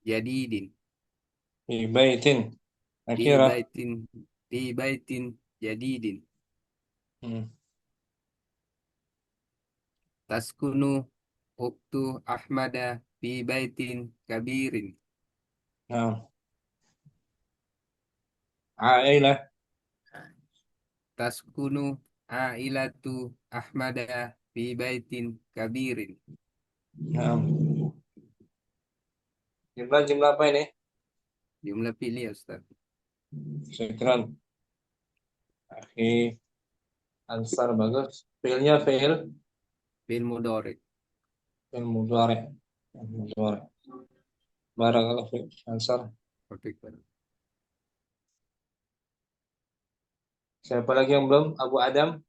jadidin. Fi baitin Fi Akhirah baitin jadidin. Taskunu Ukhtu Ahmada fi baitin kabirin. Ailah Taskunu Ailatu Ahmada fi baitin kabirin. Jumlah apa ini? Jumlah pilih ya Ustaz. Syukran Akhi Ansar bagus. Fiilnya fiil Fil mudhari. mudhari. Mudhari. Barakallahu fiik Ansar. Oke. Siapa lagi yang belum? Abu Adam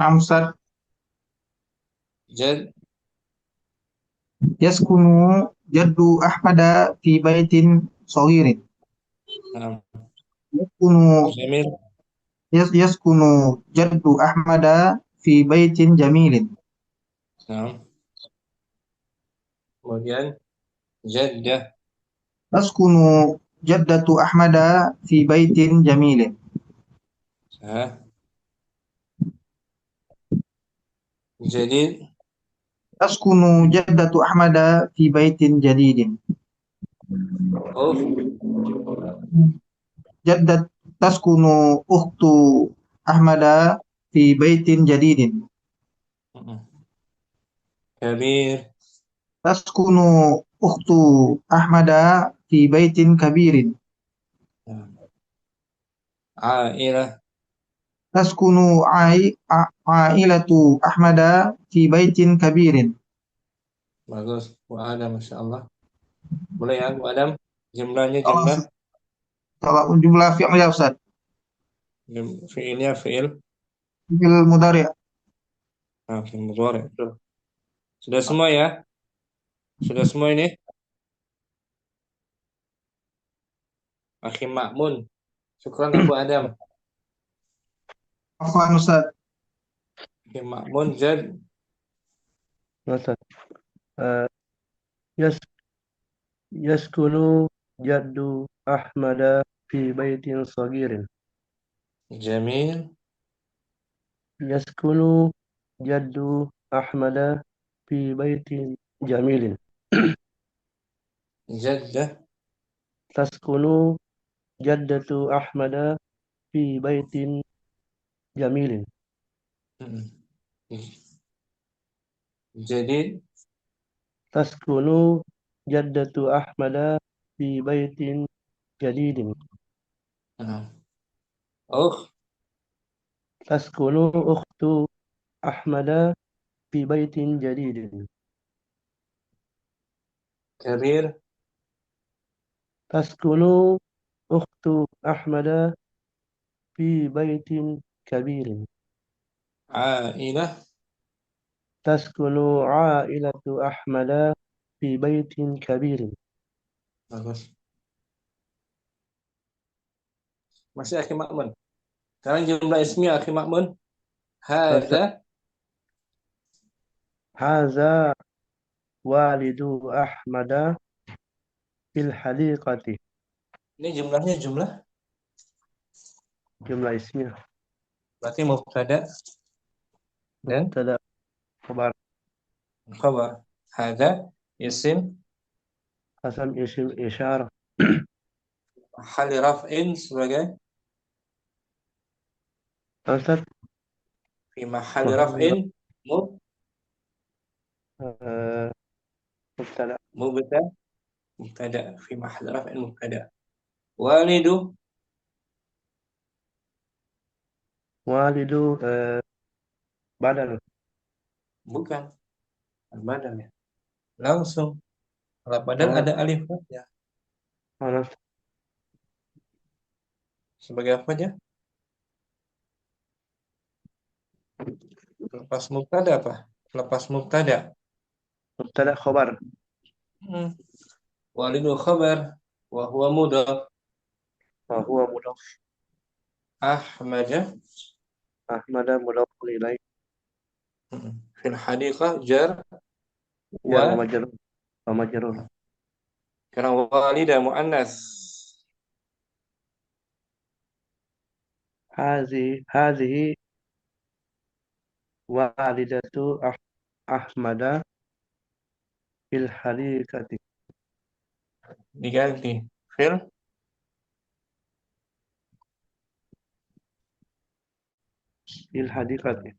Amsar Jad yaskunu jaddu Ahmada fi baitin saghirin. Yaskunu Jamil yaskunu jaddu Ahmada fi baitin jamilin. Kemudian Jaddah Taskunu jaddatu Ahmada fi baitin jamilin. Jadid Taskunu jaddatu Ahmada fi baitin jadidin. Ukh Taskunu ukhtu Ahmada fi baitin jadidin. Kabir Taskunu ukhtu Ahmada fi baitin kabirin. Ailah Taskunu ailatu Ahmada fi baitin kabirin. bagus Bu Adam Masya Allah. Boleh ya Bu Adam jumlahnya jumlah Kalau jumlah fi'il Ustaz. fiilnya fiil Fi'il mudhari. fiil mudhari betul. Sudah semua ya? Sudah semua ini? Akhi Ma'mun. Syukran Abu Adam. Afwan Ustaz. Akhi Ma'mun Jad Ustaz. Yas yaskunu jaddu Ahmada fi baitin sagirin. Jamil Yaskunu jaddu Ahmada fi baitin jamilin. Jaddah Taskunu jaddatu Ahmada fi baitin jamilin. Jadid Taskunu jaddatu Ahmada fi baitin jadidin. Nah. أخ تسكن أخت أحمد في بيت جديد. كبير. تسكن أخت أحمد في بيت كبير. عائلة. تسكن عائلة أحمد في بيت كبير. Bagus. Masih Akhi Makmun. Sekarang jumlah ismi Akhi Makmun. Hadza. هذا والد أحمد في الحديقة. Ini jumlahnya jumlah. جملة اسمية. Berarti mubtada dan مبتدأ خبر. khabar. Hadza isim قسم اسم إشارة. hal raf'in sebagai أنصت fi mahal محل raf'in مبتدأ. mubtada fi mahal raf'in mubtada. Walidu والد بدل. bukan al-badal ya. Langsung kalau badal ada alif ya. أنصت Sebagai apa aja? Lepas mubtada apa? Lepas mubtada. مبتدأ خبر. Walidu khabar wa huwa mudhaf. وهو مضاف. Ahmad أحمد مضاف إليه. fil hadiqah jar جار wa ومجرور. ومجرور. sekarang walida muannas. هذه والدة أحمد في الحديقة. Diganti fil في الحديقة.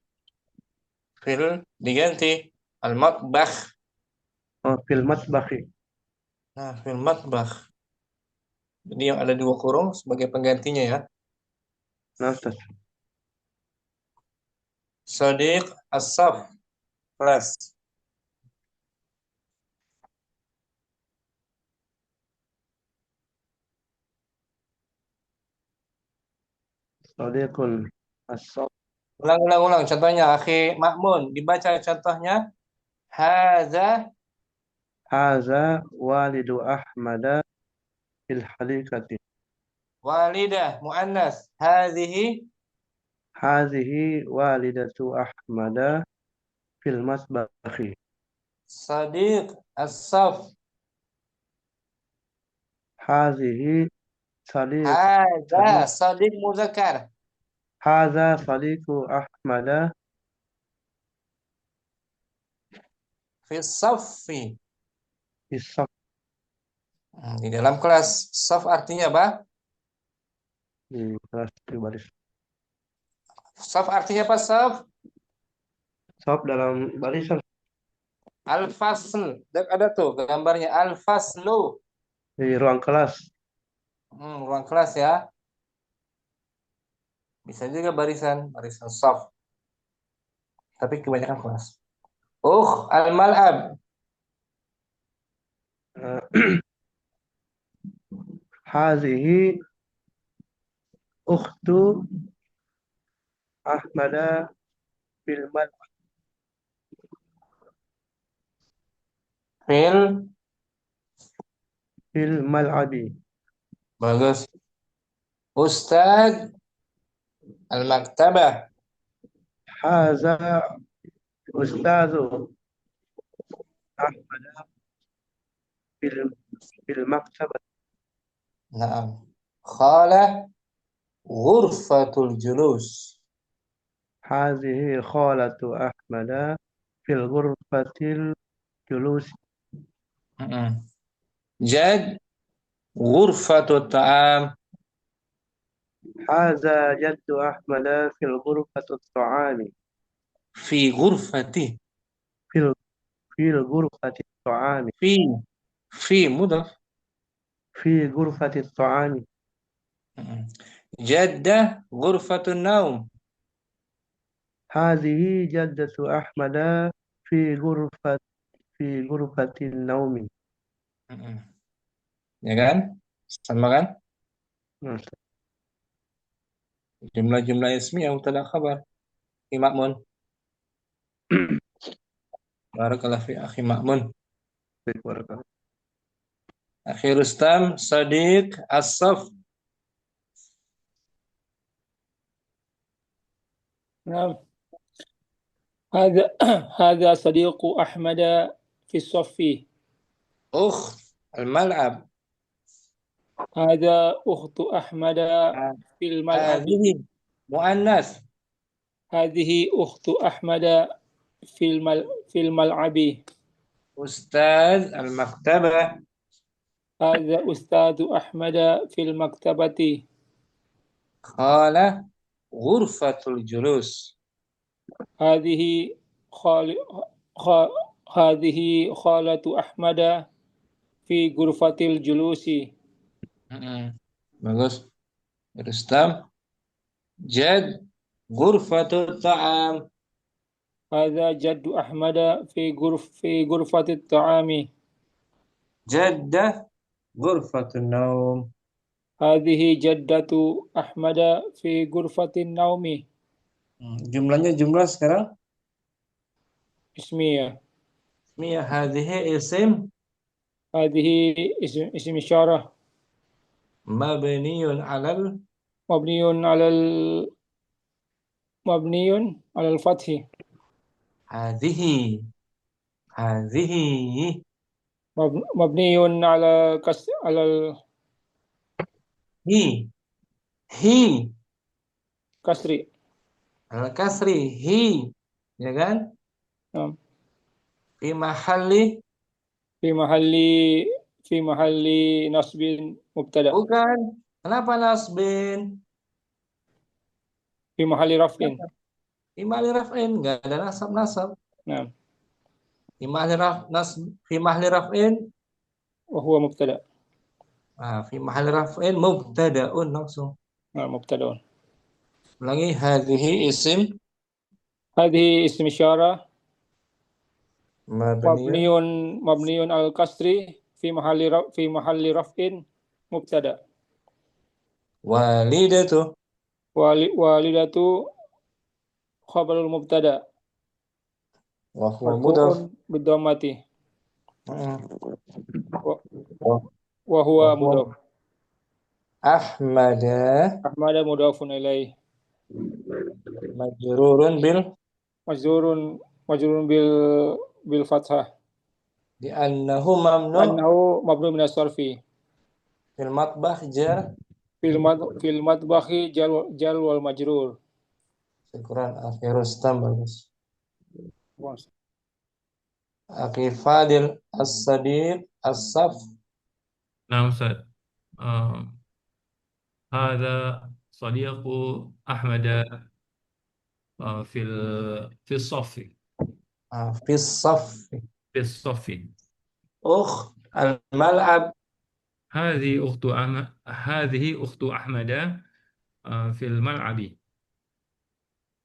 diganti al-matbakh. في المطبخ. Nah, fil matbakh. Jadi yang ada dua kurung sebagai penggantinya ya. نصت Sadiq as-saf kelas. صديق الصف. Ulang contohnya Akhi Makmun, dibaca contohnya. Hadza هذا والد أحمد في الحديقة. walidah muannas. Hadhihi هذه والدة أحمد في المطبخ. Sadiq as-saf. هذه صديق Hadza Sadiq muzakkar. هذا صديق أحمد Fi saffi. في الصف. Di dalam kelas. Saf artinya apa? di kelas baris. Saf artinya apa saf? Saf dalam barisan Al-fasl. Ada tuh gambarnya al-faslu. di ruang kelas. Ruang kelas ya. Bisa juga barisan saf. Tapi kebanyakan kelas. Al-mal'ab. هذه أخت أحمد في الملعب. في الملعب. Bagus. Ustaz al-maktabah. هذا أستاذ أحمد في المكتبة. Naam. Khala ghurfatul julus. هذه خالة أحمد في الغرفة الجلوس. Jad ghurfatut ta'am. هذا جد أحمد في الغرفة الطعام. Fi ghurfati. في الغرفة الطعام. Fi mudaf. في غرفة الطعام. جدة غرفة النوم. هذه جدة أحمد في غرفة في غرفة النوم. Mm-mm. Ya kan? Sama kan? Hmm. Jumlah-jumlah ismi yang mubtada khabar. Akhi Ma'mun. Barakallahu fi akhi Ma'mun. Baik, barakallah. Akhi Rustam, Sadiq, As-Saf. نعم. هذا هذا صديق أحمد في الصف. Ukh, Al-Mal'ab. هذا أخت أحمد في الملعب. Hadhihi, Mu'annas. هذه أخت أحمد في الملعب. Ustaz, Al-Maktabah. هذا أستاذ أحمد في المكتبة. Khala, Ghurfatul Julus. هذه خال... خ... هذه خالة أحمد في غرفة الجلوس. Bagus. Rustam, Jad, Ghurfatul Ta'am. هذا جد أحمد في غرفة الطعام. Jaddah, Ghurfatul Naum. هذه جدة أحمد في غرفة النوم. Jumlahnya jumlah sekarang. اسمية. Ismiyah hadhihi isim هذه اسم إشارة mabniyun alal مبني على مبني على الفتح. hadhihi hadhihi مبني على على hi hi الكسر. al kasri hi, ya kan? نعم. Fi mahalli, في محل في محل نصب مبتدأ. bukan. Kenapa nasbin? في محل رفع. Fi mahli raf'in, enggak ada nasab. نعم. Fi mahli raf'in, وهو مبتدأ. fi mahli raf'in mubtada'un langsung. نعم مبتدأ. Ulangi, hadhihi isim هذه اسم إشارة mabniyun مبني على الكسر في محل رفع مبتدأ. walidatu والدة خبر المبتدأ wa huwa mudaf. مرفوع بالضمة Mm. وهو Wa huwa مضاف. Ahmada أحمد مضاف إليه majrurun bil مجرور بالفتحة li'annahu mamnu أنه مبني من الصرف. fil matbah jar. في المطبخ جل والمجرور. Syukuran akhi Rustam, bagus. Akhi Fadil As-Sadiq As-Saf. Nah, Ustaz. هذا صديق أحمد في الصف Fi Saf. في الصف. Ukh Al-Mal'ab. هذه أخت أحمد في الملعب.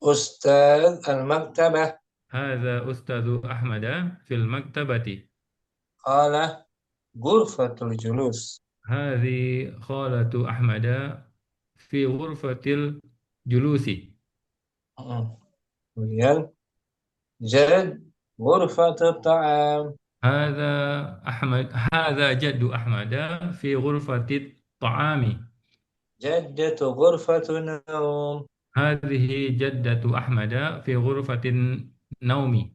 Ustaz Al-Maktabah. هذا أستاذ أحمد في المكتبة. Qala Ghurfatul Julus. هذه خالة أحمد في غرفة الجلوس. Kemudian Jad Ghurfatul Ta'am. هذا جد أحمد في غرفة الطعام. Jaddatu Ghurfatun Naum. هذه جدة أحمد في غرفة النوم.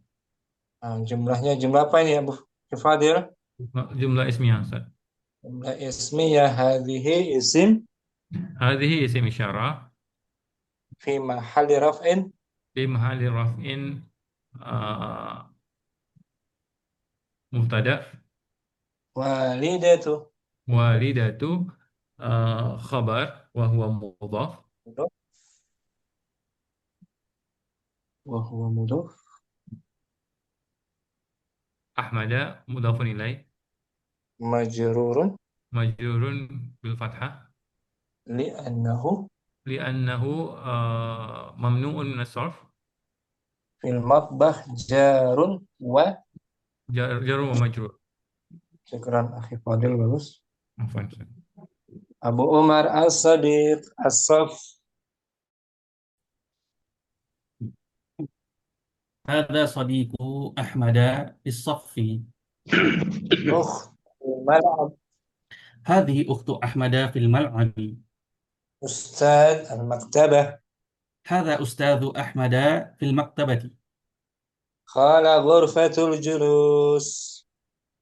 Jumlahnya jumlah apa ini Abu Fadil? جملة اسمية Ustaz. Jumlah ismiyah hadhihi isim هذه اسم إشارة fi mahalli raf'in في محل رفع مبتدأ. walidatu والدة خبر وهو مضاف. wa huwa mudhaf. أحمد مضاف إليه Majrurun مجرور بالفتحة li'annahu لأنه ممنوع من الصرف. Fil matbah jarun wa. جر ومجرور. Syukran akhi Fadil, bagus. عفوا. Abu Umar As-Sadiq As-Saf. هذا صديق أحمد في الصف. Ukh Mal'ab. هذه أخت أحمد في الملعب. Ustad Al-Maktabah. هذا أستاذ أحمد في المكتبة. Khala Ghurfatul Julus.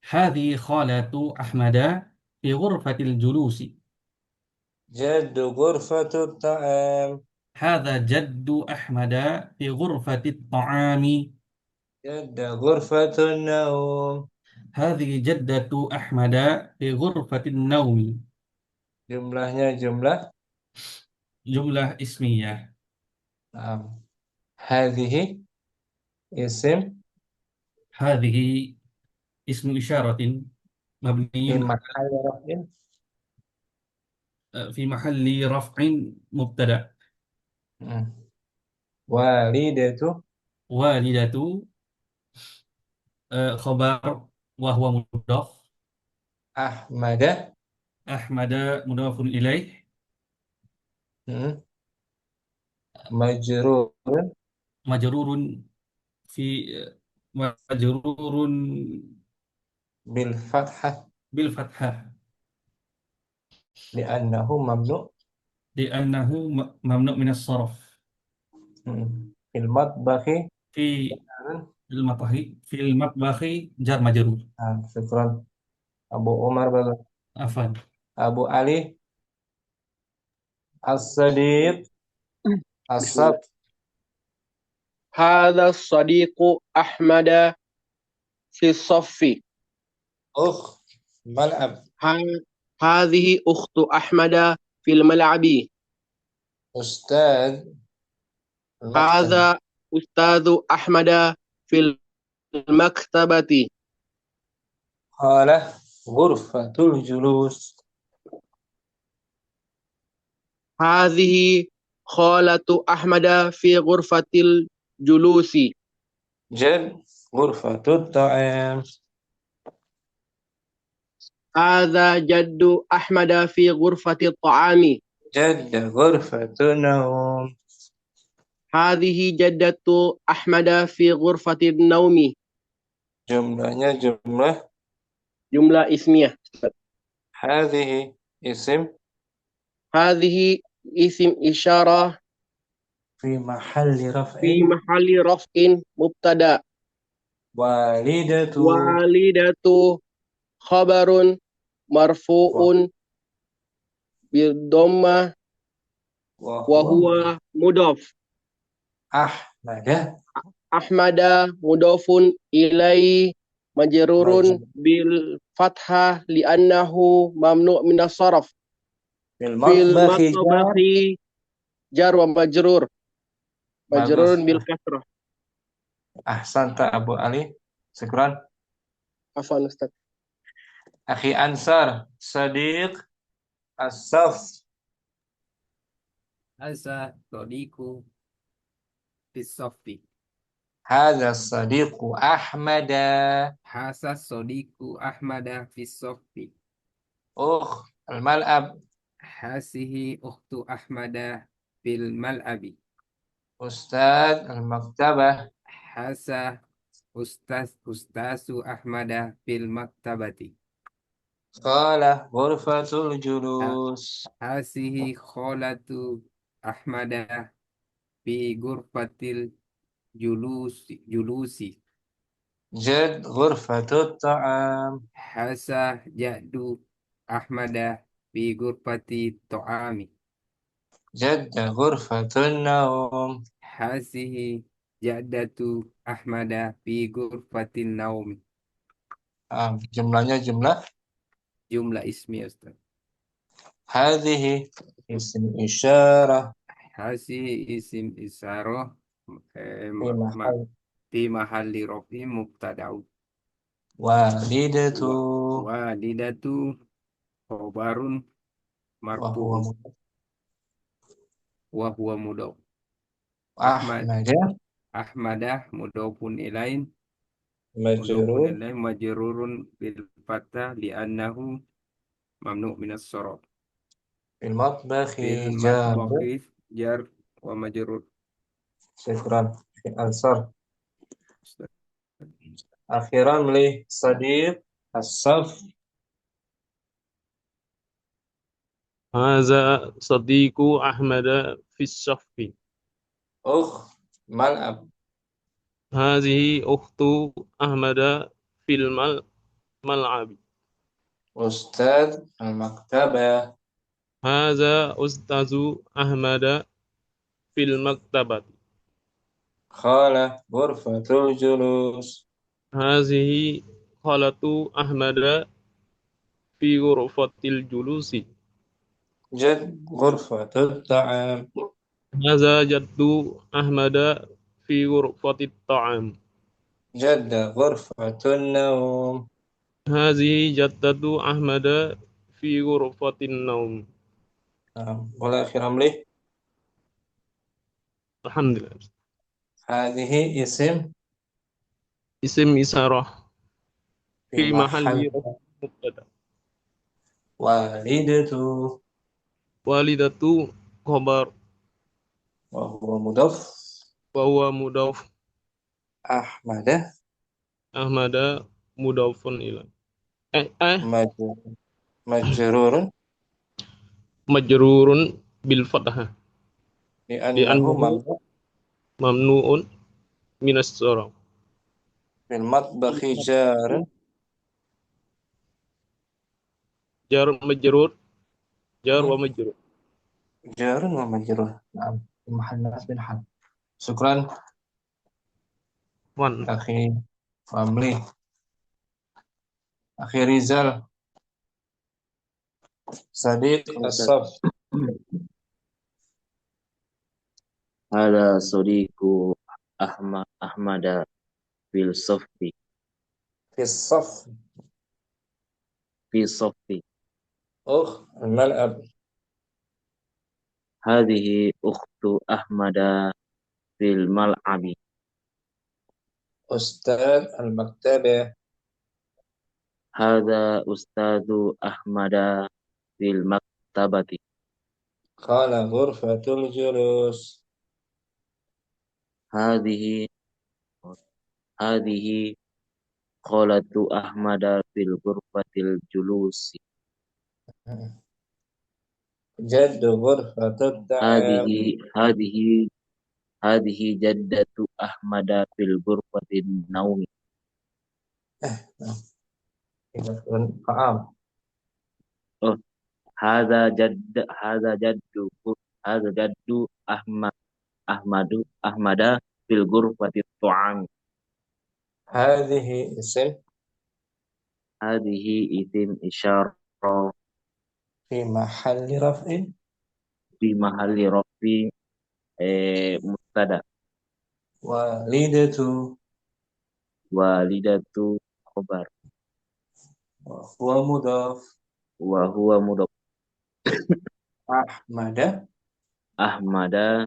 هذه خالة أحمد في غرفة الجلوس. Jaddu Ghurfatul Ta'am. هذا جد أحمد في غرفة الطعام. Jadda Ghurfatul Naum. هذه جدة أحمد في غرفة النوم. Jumlahnya jumlah. جملة اسمية. Hadhihi isim هذه اسم إشارة fi مبني mahalli raf'in. في محل رفع مبتدأ. Walidatu والدة خبر وهو مضاف. Ahmada. أحمد مضاف إليه. Majrurun مجرور في مجرور bil fathah بالفتحة li'annahu mamnu' لأنه ممنوع من الصرف. fil matbahi. في المطبخ في المطبخ جار مجرور. Syukran Abu Umar bagus. عفوا. Abu Ali As-Sadiq As-Sab. هذا الصديق أحمد في الصف. Ukh Mal'ab. هذه أخت أحمد في الملعب. Ustad Al-Maktabah. هذا أستاذ أحمد في المكتبة. Khala Ghurfatul Julus. هذه خالة أحمد في غرفة الجلوس. Jad Ghurfatul Ta'am. هذا جد أحمد في غرفة الطعام. Jadda Ghurfatul Naum. هذه جدة أحمد في غرفة النوم. Jumlahnya jumlah. جملة اسمية. Hadhihi isim هذه اسم إشارة fi mahalli في raf'in. محل رفع مبتدأ. Walidatu والدة خبر مرفوع بالضمة وهو مضاف. Ahmada أحمد مضاف إليه مجرور بالفتحة لأنه ممنوع من الصرف. fil في matbahi المطبخ جار ومجرور مجرور بالكسرة. Ahsanta Abu Ali. Syukran. عفوا أستاذ. Akhi Ansar Sadiq As-Saf. هذا صديق في الصف. Hadza Sadiqu Ahmada. هذا صديق أحمد في الصف. Ukh Al-Mal'ab. هذه أخت أحمد في الملعب. Ustad Al-Maktabah. هذا أستاذ أحمد في المكتبة. Khala Ghurfatul Julus. هذه خالة أحمد في غرفة الجلوس. Jad Ghurfatul Ta'am. هذا جد أحمد في غرفة الطعام. Jadda Ghurfatul Naum. هذه جدة أحمد في غرفة النوم. Jumlahnya jumlah. جملة اسمية أستاذ. Hadhihi isim isyarah هذه اسم إشارة fi في محل رفع مبتدأ. walidatu والدة خبر wa huwa مرفوع wa huwa mudhaf. Ahmad أحمد Ahmadah mudhafun ilaih مجرور majrurun bil fathah li'annahu mamnu' minas sharaf. في المطبخ Fil جار matbakhi jar wa majrur. شكرا في الأنصار أخيرا ملي صديق الصف هذا صديق أحمد في الصف. أخ ملعب هذه أخت أحمد في الملعب. أستاذ المكتبة هذا أستاذ أحمد في المكتبة. خالة غرفة الجلوس هذه خالة أحمد في غرفة الجلوس. جد غرفة الطعام هذا جد أحمد في غرفة الطعام. جدة غرفة النوم هذه جدة أحمد في غرفة النوم. والأخيرا ملي الحمد لله. هذه اسم إشارة في في محل محل رفع مبتدأ. والدته والدة خبر وهو مضاف وهو مضاف. أحمد أحمد مضاف إليه. مجرور مجرور بالفتحة لأنه لأنه ممنوع من الصرف. في المطبخ جار جار مجرور جار مم. ومجرور. جار ومجرور نعم في محل نصب حال شكرا One. أخي فاملي أخي ريزال صديق الصف هذا صديق أحمد في الصف في الصف في الصف. أخ الملعب هذه أخت أحمد في الملعب. أستاذ المكتبة هذا أستاذ أحمد في المكتبة. قال غرفة الجلوس هذه خالة أحمد في غرفة الجلوس. جد غرفة الطعام هذه جدة أحمد في غرفة النوم. طعام هذا جد أحمد في غرفة الطعام. هذه اسم هذه اسم إشارة في محل رفع في محل رفع مبتدأ. والدة خبر وهو مضاف وهو مضاف. أحمد أحمد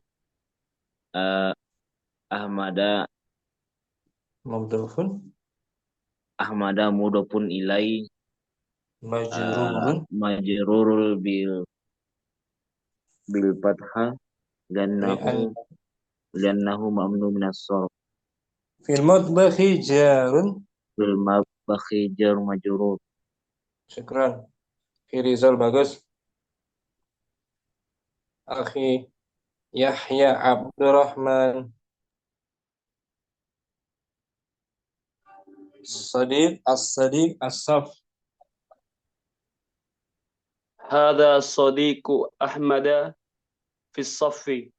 مضاف مضاف إليه مجرور مجرور بالفتحة لأنه ممنوع من الصرف. في المطبخ جار في المطبخ جار مجرور. شكرا في ريزال باغوس أخي يحيى عبد الرحمن الصديق الصف هذا صديق أحمد في الصف.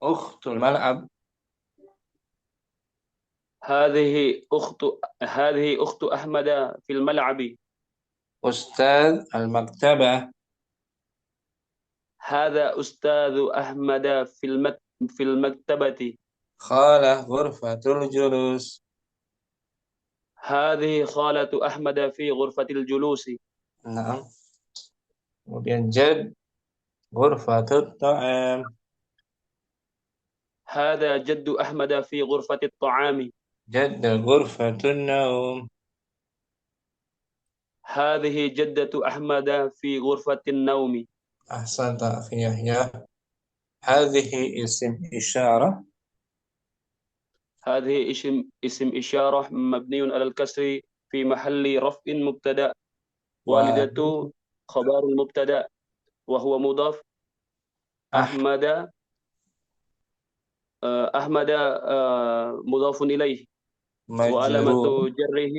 أخت الملعب هذه أخت أحمد في الملعب. أستاذ المكتبة هذا أستاذ أحمد في المكتبة. خالة غرفة الجلوس هذه خالة أحمد في غرفة الجلوس. نعم kemudian جد غرفة الطعام. هذا جد أحمد في غرفة الطعام. جد غرفة النوم. هذه جدة أحمد في غرفة النوم. أحسنت أخي يحيى. هذه اسم إشارة. هذه اسم إشارة مبني على الكسر في محل رفع مبتدأ. والدة خبر المبتدأ وهو مضاف. أحمد أحمد مضاف إليه. وعلامة مجرور. جره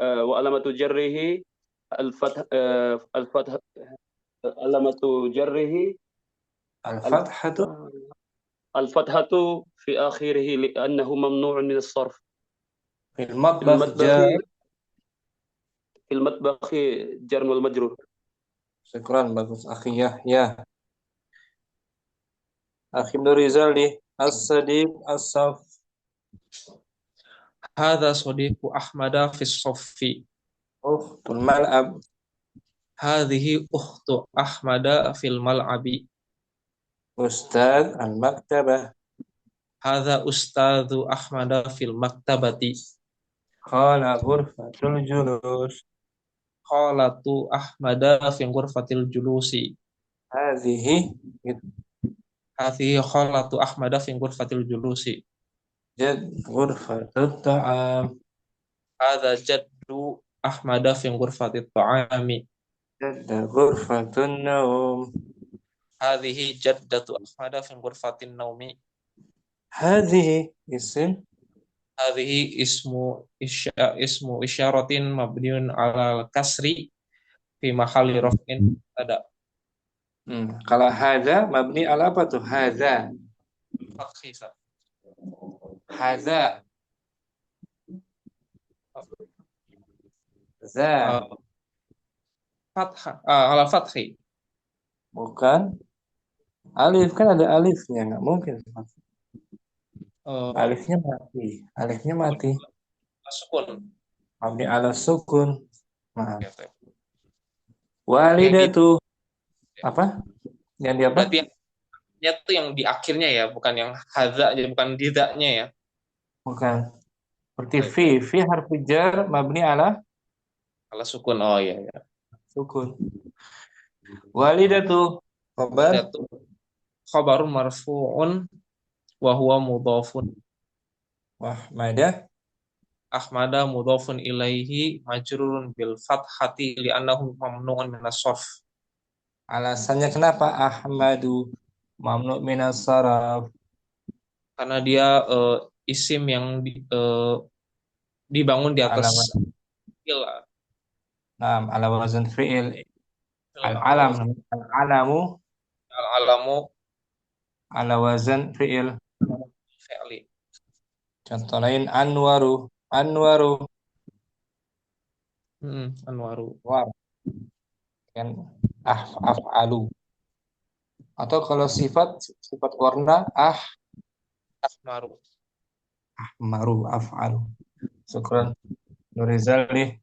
وعلامة جره الفتح الفتح علامة جره الفتحة الفتحة في آخره لأنه ممنوع من الصرف. في في المطبخ المطبخ جار. في المطبخ جر والمجرور. شكرا bagus أخي يحيى. أخي ابن رزالي الصديق الصف. هذا صديق أحمد في الصف. أخت الملعب. هذه أخت أحمد في الملعب. أستاذ المكتبة. هذا أستاذ أحمد في المكتبة. قال غرفة الجلوس. خالة أحمد في غرفة الجلوس. هذه هذه خالة أحمد في غرفة الجلوس. جد غرفة الطعام. هذا جد أحمد في غرفة الطعام. جد غرفة النوم. هذه جدة أحمد في غرفة النوم. هذه اسم. هذه اسم إشارة مبني على الكسر في محل رفع مبتدأ. Kalau hadza mabni ala apa tuh? Hadza. Hadza. Za. Fathah ala fathi. Bukan. Alif kan ada alifnya, nggak mungkin. Alifnya mati. Alifnya mati. Sukun. Mabni ala sukun. Maaf. Walidatu. Apa? Yang di apa? Berarti yang itu yang di akhirnya ya, bukan yang hadza, jadi bukan didaknya ya. Bukan. Seperti fi harfu jar mabni ala sukun. Oh iya ya. Sukun. Walidatu khabar. Khabarun marfu'un wa huwa mudhafun. Ahmada mudhafun ilaihi majrurun bil fathati li'annahu mamnu'un minas sarf. Alasannya kenapa Ahmadu mamnu' minas sarf? Karena dia isim yang dibangun di atas fi'il. Nah, ala wazan fi'il. Al-alamu ala wazan fi'il. Contoh lain Anwaru. Anwaru. War. Kan af'alu. Atau kalau sifat warna ahmaru af'alu. Syukran Nurizali.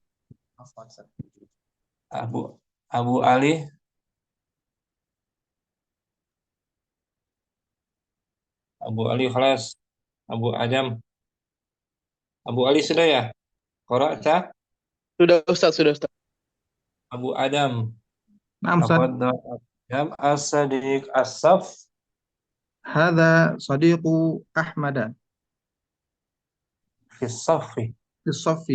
Abu Ali. Abu Ali khalas. Abu Adam. Abu Ali sudah ya? Qara'ta? Sudah Ustaz, sudah Ustaz. Abu Adam. نعم أستاذ. Tafadhal Adam as-sadiq as-saf. هذا صديق أحمد في الصف. في الصف.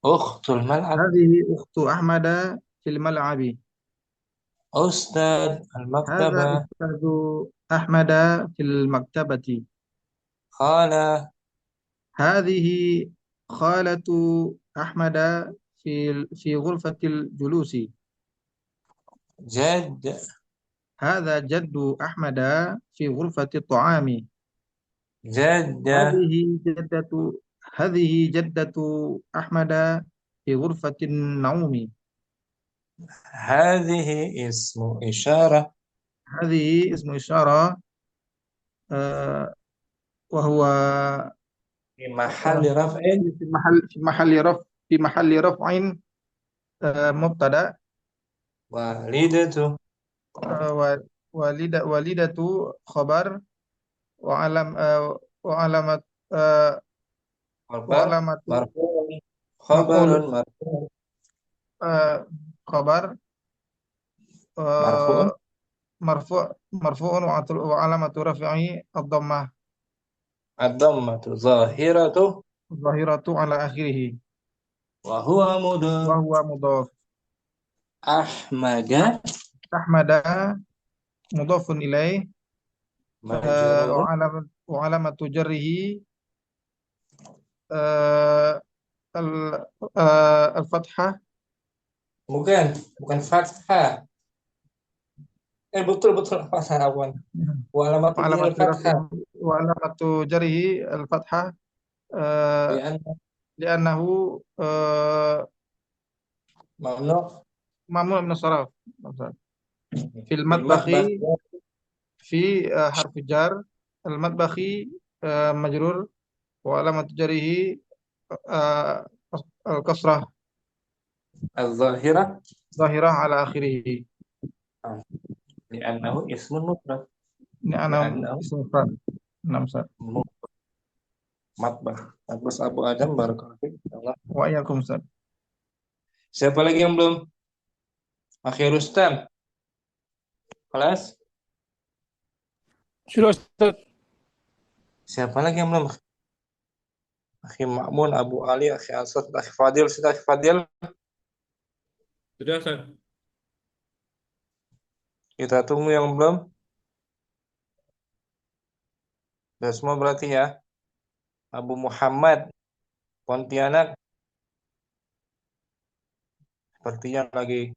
أخت الملعب. هذه أخت أحمد في الملعب. أستاذ المكتبة. هذا أستاذ أحمد في المكتبة. خالة. هذه خالة أحمد في غرفة الجلوس. جد. هذا جد أحمد في غرفة الطعام. جدة. هذه جدة أحمد في غرفة النوم. هذه اسم إشارة. هذه اسم إشارة وهو في محل رفع. في محل رفع مبتدأ. والدته. walidatu khabar wa alam wa alamat wa Khabar alamatu marfu'un. maf'ul Khabarun marfu'un. khabar Marfu'un. marfu'un wa alamatu rafi'i ad-dhammah Ad-dhammatu zahiratu zahiratu ala akhirih wa huwa wa mudhaf. huwa mudhaf. Ahmada Ahmada mudhafun ilaih majrurun. wa alamatu jarrihi al-fathah Bukan fathah. Betul fathah awan. Wa alamatu jarrihi al-fathah. wa alamatu jarrihi al-fathah li'annahu Mamnu' mamnu' min as-sarf fil fil matbakhi matbakh. fi harf jar al-matbakhi majrur wa alamatu jarrihi al-kasrah Az-zahirah zahirah ala akhirih. li'annahu ismun mufrad. Ini anak Li'annahu ismu mufrad. Naam, Ustaz. matbakh. Bagus Abu Adam, barakallahu fiik. Allah. Wa iyyakum, Ustaz. Siapa lagi yang belum? Akhir Rustam. Kelas? Sudah Ustaz. Siapa lagi yang belum? Akhi Ma'mun, Abu Ali, Akhi Asad, Akhi Fadil. Sudah Akhi Fadil? Sudah, Ustaz. Kita tunggu yang belum. Sudah semua berarti ya. Abu Muhammad, Pontianak. Sepertinya lagi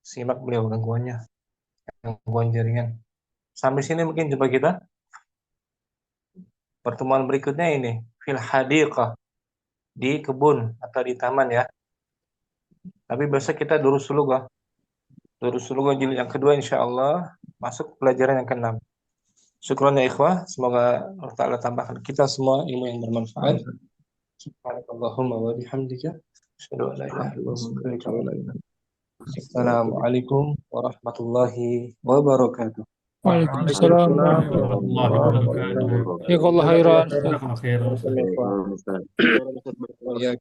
simak beliau gangguan jaringan. Sampai sini mungkin jumpa kita. Pertemuan berikutnya ini fil hadiqah, di kebun atau di taman ya. Tapi besok kita durus lughah. Durus lughah jilid yang kedua insyaallah, masuk pelajaran yang ke-6. Syukran ya ikhwah, semoga Allah Ta'ala tambahkan kita semua ilmu yang bermanfaat. Subhanakallahumma wa bihamdika asyhadu an la ilaha illa anta astaghfiruka wa atubu ilaik. Assalamualaikum warahmatullahi wabarakatuh. Waalaikumsalam warahmatullahi wabarakatuh. Jazakallahu khairan. Jazakallahu khairan. Waalaikumsalam.